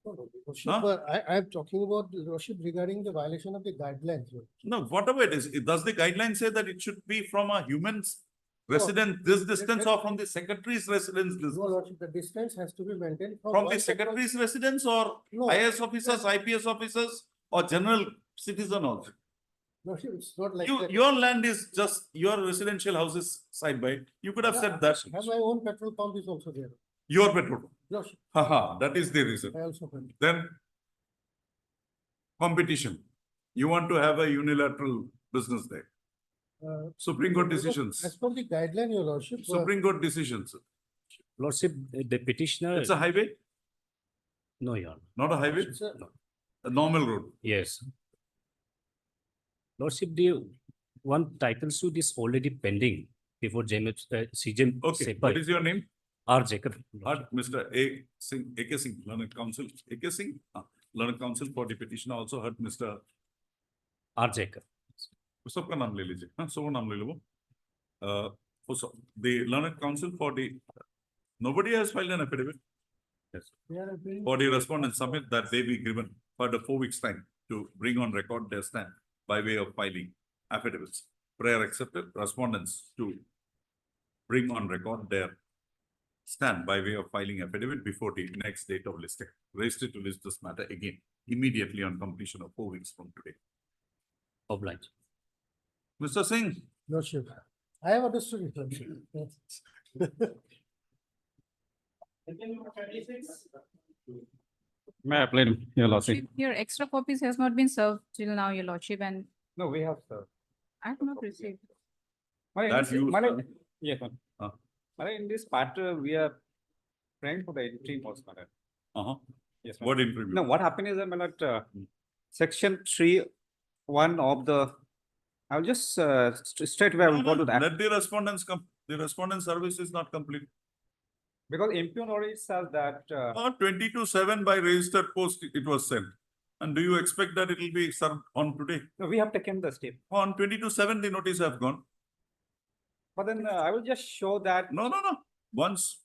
Lordship, Huh? I'm talking about the lordship regarding the violation of the guidelines. No, whatever it is, does the guideline say that it should be from a human's residence this distance or from the secretary's residence No, distance? lordship, the distance has to be maintained. From one the separate- secretary's residence or No. IAS officers, IPS officers, or general citizen also? Lordship, it's not like You, that. your land is just, your residential houses side by, you could have Yeah, said that. I have my own petrol pump is also there. Your petrol. Lordship, Haha, that is the reason. I also. pay. Then competition. You want to have a unilateral business there. Supreme Court decisions. As per the guideline, your lordship. Supreme Court decisions. Lordship, the petitioner. It's a highway, No, Your Honor. not a highway, It's a- a normal road. Yes. Lordship, the one title suit is already pending before CJM. Okay, what is your name? R. Jacob. Mr. A. Singh, A.K. Singh, Learned Counsel, A.K. Singh, Learned Counsel for the petitioner also heard Mr. R. Jacob. सबका नाम ले लीजिए, हाँ, सब नाम ले लो वो. The Learned Counsel for the, nobody has filed an affidavit. Yes. they are appealing- For the respondent submit that they be given for the 4 weeks time to bring on record their stand by way of filing affidavits. Prayer accepted, respondents to bring on record their stand by way of filing affidavit before the next date of listing. Registered to list this matter again immediately on completion of 4 weeks from today. Obliged. Mr. Singh, Lordship, I have understood it. Lordship. May I plead, your lordship? Your extra copies has not been served till now, your lordship, and No, we have, sir. I have not received. That you, Yes, ma'am. In this part, we are praying for the entry most, madam. Yes, ma'am. what interview? No, what happened is, section 3(1) of the, I'll just, straight away I will go to that. Let the respondents come. The respondent service is not complete. Because impugn already says that, 22/7 by registered post it was sent. And do you expect that it will be served on today? no, we have taken the step. On 22/7 the notice have gone. But then I will just show that. No. Once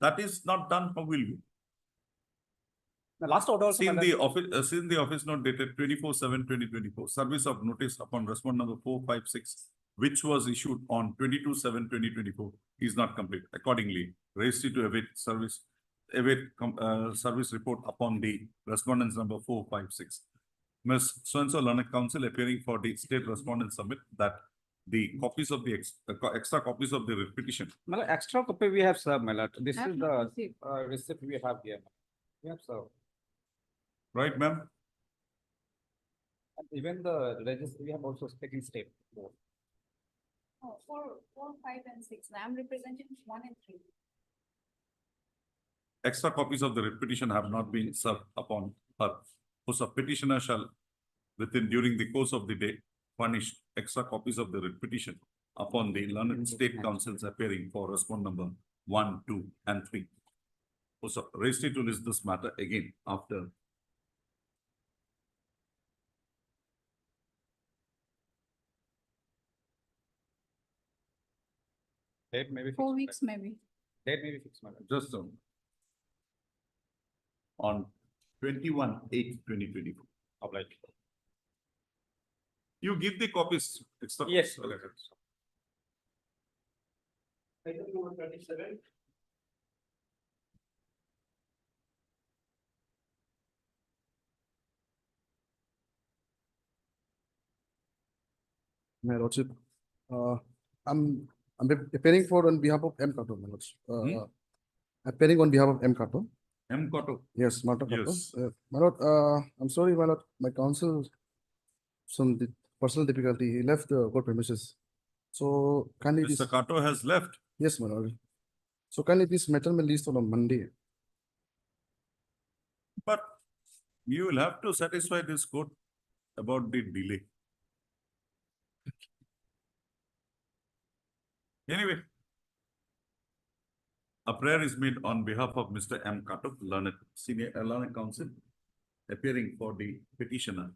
that is not done, how will you? The last order also, Seen madam. the office note dated 24/7/2024, service of notice upon respondent number 456, which was issued on 22/7/2024, is not complete. Accordingly, raised it to await service report upon the respondents number 456. Ms. So-and-so learned counsel appearing for the state respondent submit that the copies of the extra copies of the writ petition. My lord, extra copy we have served, my lord. This I have is not the received. receipt we have here. We have served. Right, ma'am? And even the register, we have also taken step. Oh, 4, 5, and 6. I am representing 1 and 3. Extra copies of the writ petition have not been served upon her. Whose petitioner shall, during the course of the day, furnish extra copies of the writ petition upon the learned state councils appearing for respondent number 1, 2, and 3. Also, raised it to list this matter again after. Date maybe. 4 weeks, maybe. Date maybe fixed, madam. Just on 21/8/2024. Obliged. You give the copies. Extra. Yes. Item number 27. My lordship, I'm appearing for on behalf of M. Kato, my lordship. Appearing on behalf of M. Kato. M. Cotto. Yes, Marta Kato. Yes. My lord, I'm sorry, my lord, my counsel, some personal difficulty, he left the court premises. So kindly this, Mr. Cotto has left. yes, my lord. So kindly this matter may list on Monday. But you will have to satisfy this court about the delay. Anyway, a prayer is made on behalf of Mr. M. Kato, learned counsel, appearing for the petitioner,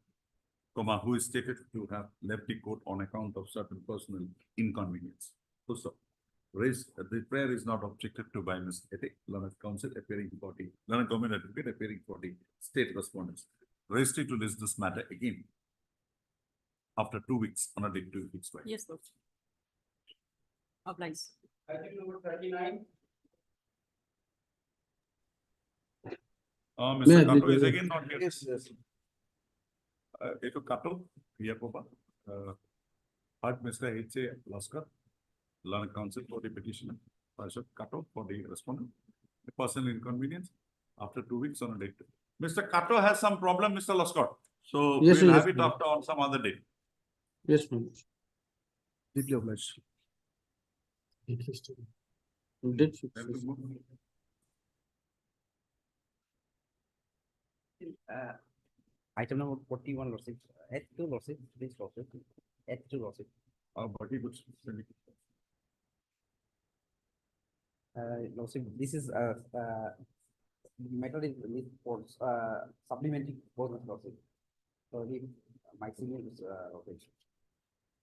who is stated to have left the court on account of certain personal inconvenience. So, the prayer is not objected to by Ms. Ete, learned counsel appearing for the learned government advocate appearing for the state respondents. Raised it to list this matter again after 2 weeks on a date 2 weeks. Yes, sir. Obliged. Item number 39. Mr. Kato is again not here. Yes, yes. Eto Kato, Yakoba, heard Mr. H.A. Laskar, learned counsel for the petitioner, Ashok Kato for the respondent, a personal inconvenience after 2 weeks on a date. Mr. Kato has some problem, Mr. Laskar. So Yes, we'll yes, have it ma'am. after on some other day. Yes, ma'am. Deeply obliged. Date fixed. Item number 41, lordship, H2 lordship, please lordship, H2 lordship. But he could send it. Lordship, this is matter is for supplementary process lordship. So the my senior is okay.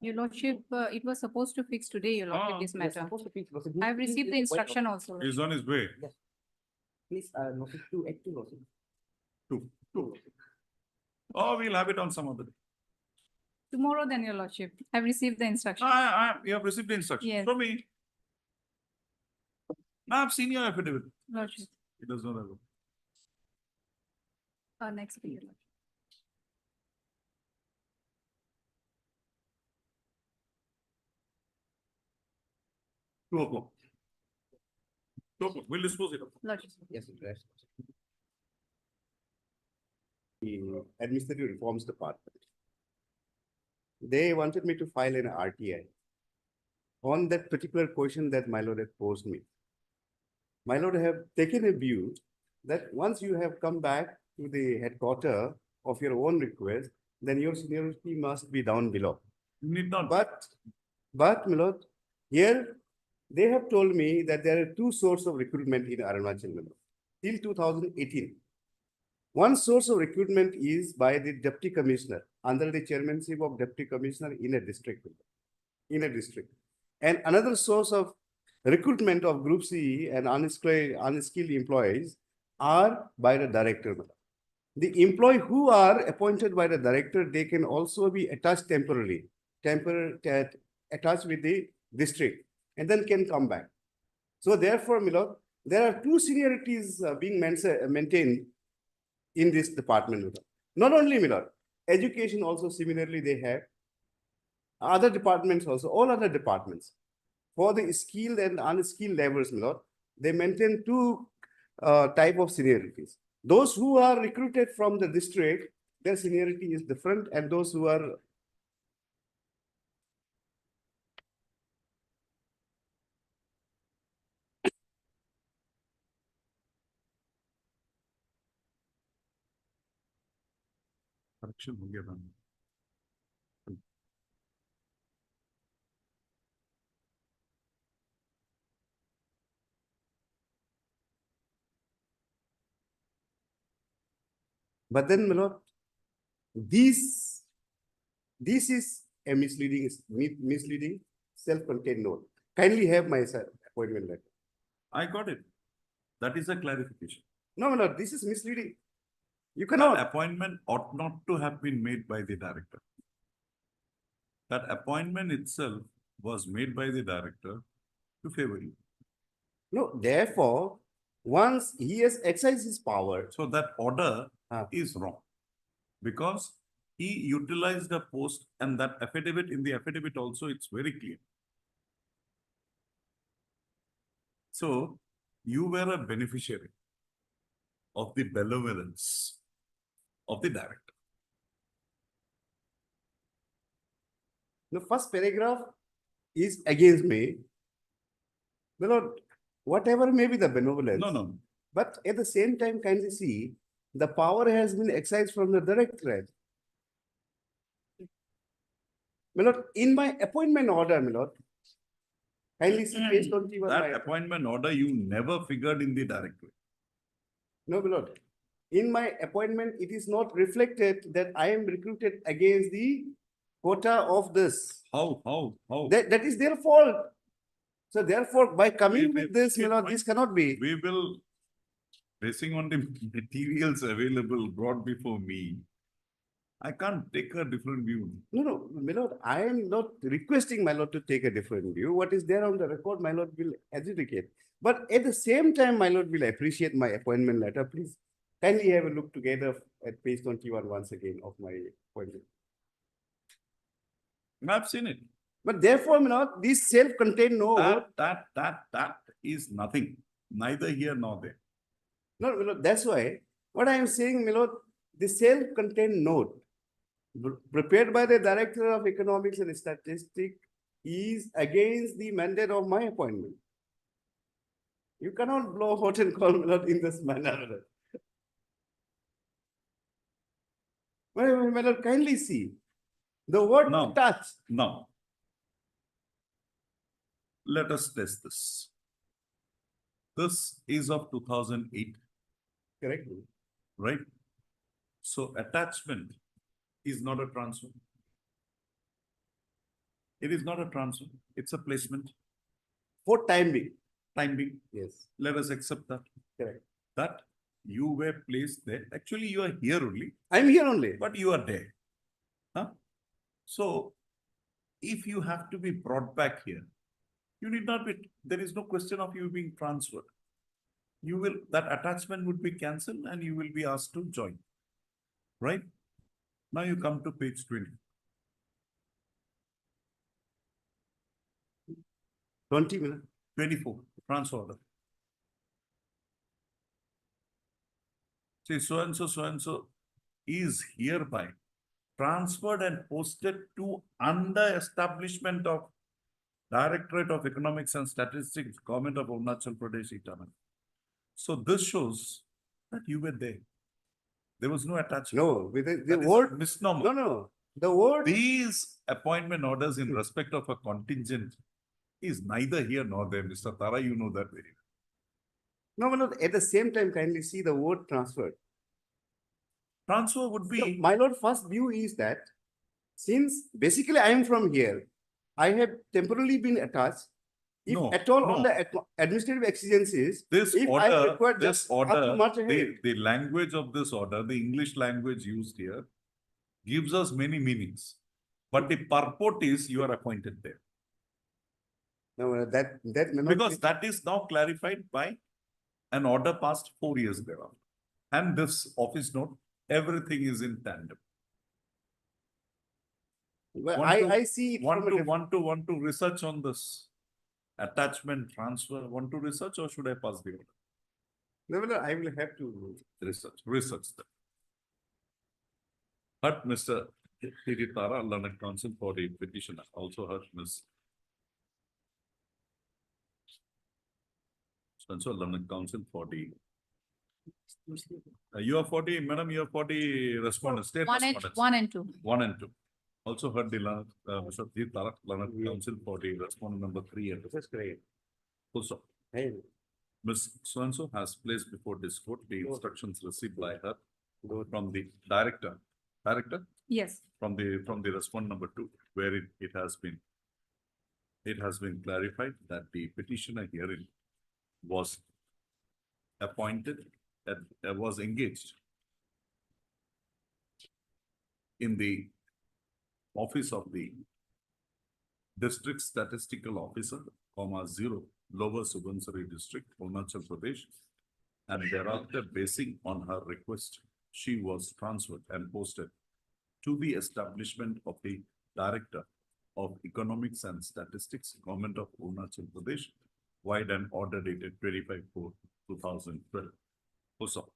Your lordship, it was supposed to fix today, your lordship, this Yes, matter. supposed to fix, lordship. I have Please, received the wait, instruction also. He's on his way. Yes. Please, lordship, to H2 lordship. Two. Oh, we'll have it on some other day. Tomorrow then, your lordship. I've received the instruction. You have received the instruction Yes. from me. Now I've seen your affidavit. Lordship, It does not have. next day, your lordship. Two o'clock. 2 o'clock. We'll dispose it. Lordship. Yes, yes. the Administrative Reforms Department. They wanted me to file an RTI on that particular question that my lord had posed me. My lord have taken a view that once you have come back to the headquarter of your own request, then your seniority must be down below. Need not. But my lord, here they have told me that there are two sources of recruitment in Arunachal till 2018. One source of recruitment is by the deputy commissioner under the chairmanship of deputy commissioner in a district. And another source of recruitment of Group C and unskilled employees are by the director. The employee who are appointed by the director, they can also be attached temporarily, attached with the district, and then can come back. So therefore, my lord, there are two seniorities being maintained in this department. My lord. Not only, my lord, education also similarly they have. Other departments also, all other departments. For the skilled and unskilled levels, my lord, they maintain two type of seniorities. Those who are recruited from the district, their seniority is different, and those who are Correction हो गया था. But then, my lord, this is a misleading self-contained note. Kindly have my appointment letter. I got it. That is a clarification. No, my lord, this is misleading. You That cannot. appointment ought not to have been made by the director. That appointment itself was made by the director to favor you. No, therefore, once he has exercised his power, So that order Ah. is wrong. Because he utilized a post, and that affidavit, in the affidavit also, it's very clear. So you were a beneficiary of the benevolence of the director. the first paragraph is against me. My lord, whatever may be the benevolence. No. But at the same time, kindly see, the power has been exercised from the directorate. My lord, in my appointment order, my lord, kindly see page 21. That appointment order, you never figured in the directorate. No, my lord. In my appointment, it is not reflected that I am recruited against the quota of this. How? That is their fault. So therefore, by coming We- with this, my we- lord, this cannot be. We will, basing on the materials available brought before me, I can't take a different view. No, my lord, I am not requesting my lord to take a different view. What is there on the record, my lord will adjudicate. But at the same time, my lord will appreciate my appointment letter. Please kindly have a look together at page 21 once again of my appointment. I've seen it. But therefore, my lord, this self-contained note. That is nothing, neither here nor there. No, my lord, that's why what I am saying, my lord, the self-contained note prepared by the Director of Economics and Statistics is against the mandate of my appointment. You cannot blow hot and cold, my lord, in this manner. My lord, kindly see the word No. touch. Now, let us test this. This is of 2008, Correct. right? So attachment is not a transfer. It is not a transfer, it's a placement. For time being. Time being, Yes. let us accept that. Correct. That you were placed there. Actually, you are here only, I'm here only. but you are there. Huh? So if you have to be brought back here, you need not be, there is no question of you being transferred. You will, that attachment would be cancelled and you will be asked to join. Right? Now you come to page 20. 20 minutes. 24, transfer order. See, so and so is hereby transferred and posted to under establishment of Directorate of Economics and Statistics, Government of Arunachal Pradesh, Italy. So this shows that you were there. There was no attachment. No, with the That is word, misnomer. no, the word, These appointment orders in respect of a contingent is neither here nor there. Mr. Tara, you know that very well. no, at the same time, kindly see the word transferred. Transfer would So, be, my lord, first view is that since basically I am from here, I have temporarily been attached. If No, at all no. on the administrative exigencies, this if I order, require this just up order, to much ahead. the language of this order, the English language used here gives us many meanings. But the purport is you are appointed there. No, that may not Because be- that is now clarified by an order passed 4 years thereafter. And this office note, everything is in tandem. Well, Want to- I see it from a Want to research on this attachment transfer, want to research or should I pass the order? no, I will have to. Research that. Heard Mr. T.D. Tara, learned counsel for the petitioner, also heard Ms. Spencer, learned counsel for the. You are for the, madam, you are for the respondent, state respondents. 1 and 2. 1 and 2. Also heard the Mr. T. Tarak, learned counsel for the respondent number 3 and. That's great. Also, Hey, Ms. So-and-so has placed before this court the instructions received by her from the director. Director? Yes. From the respondent number 2, where it has been clarified that the petitioner herein was appointed, was engaged in the office of the District Statistical Officer, 0, Lower Subansari District, Arunachal Pradesh, and thereafter, basing on her request, she was transferred and posted to the establishment of the Director of Economics and Statistics, Government of Arunachal Pradesh, via an order dated 25/4/2012. Also,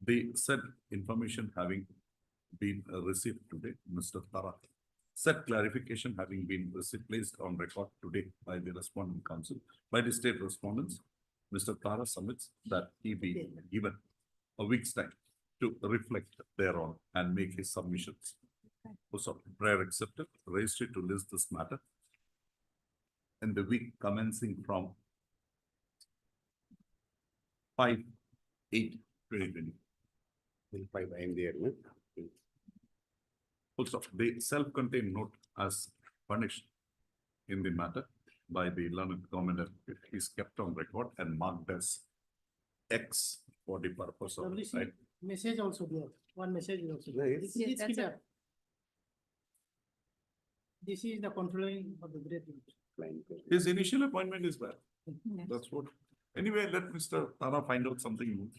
the said information having been received today, Mr. Tara, said clarification having been placed on record today by the respondent council, by the state respondents, Mr. Tara submits that he be given a week's time to reflect thereon and make his submissions. Also, prayer accepted, registry to list this matter in the week commencing from 5/8/2020. I am there. No? Also, the self-contained note as furnished in the matter by the learned government is kept on record and marked as X for the purpose of, WC right? Message also there, one message is also. No, there. it's- This Yes, is that's clear. This is the controlling of the grade. His initial appointment is bad. Yes. That's what. Anyway, let Mr. Tara find out something new.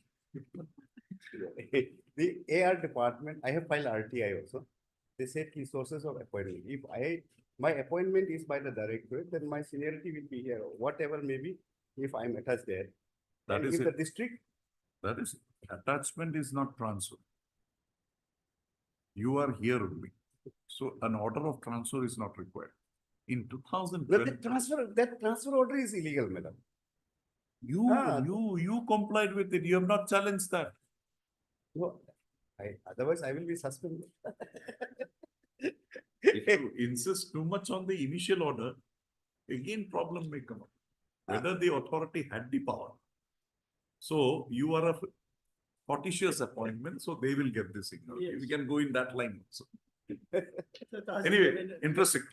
The AR department, I have filed RTI also. They said key sources of appointment. If my appointment is by the directorate, then my seniority will be here, whatever may be, if I'm attached there. That And is if the it. district, That is, attachment is not transfer. You are here only. So an order of transfer is not required. In 2012. that transfer order is illegal, madam. Ah. You complied with it. You have not challenged that. No, otherwise I will be suspended. If you insist too much on the initial order, again problem may come up. Whether the authority had the power. So you are a fortuitous appointment, so they will get this signal. Yes. We can go in that line also. Anyway, interesting.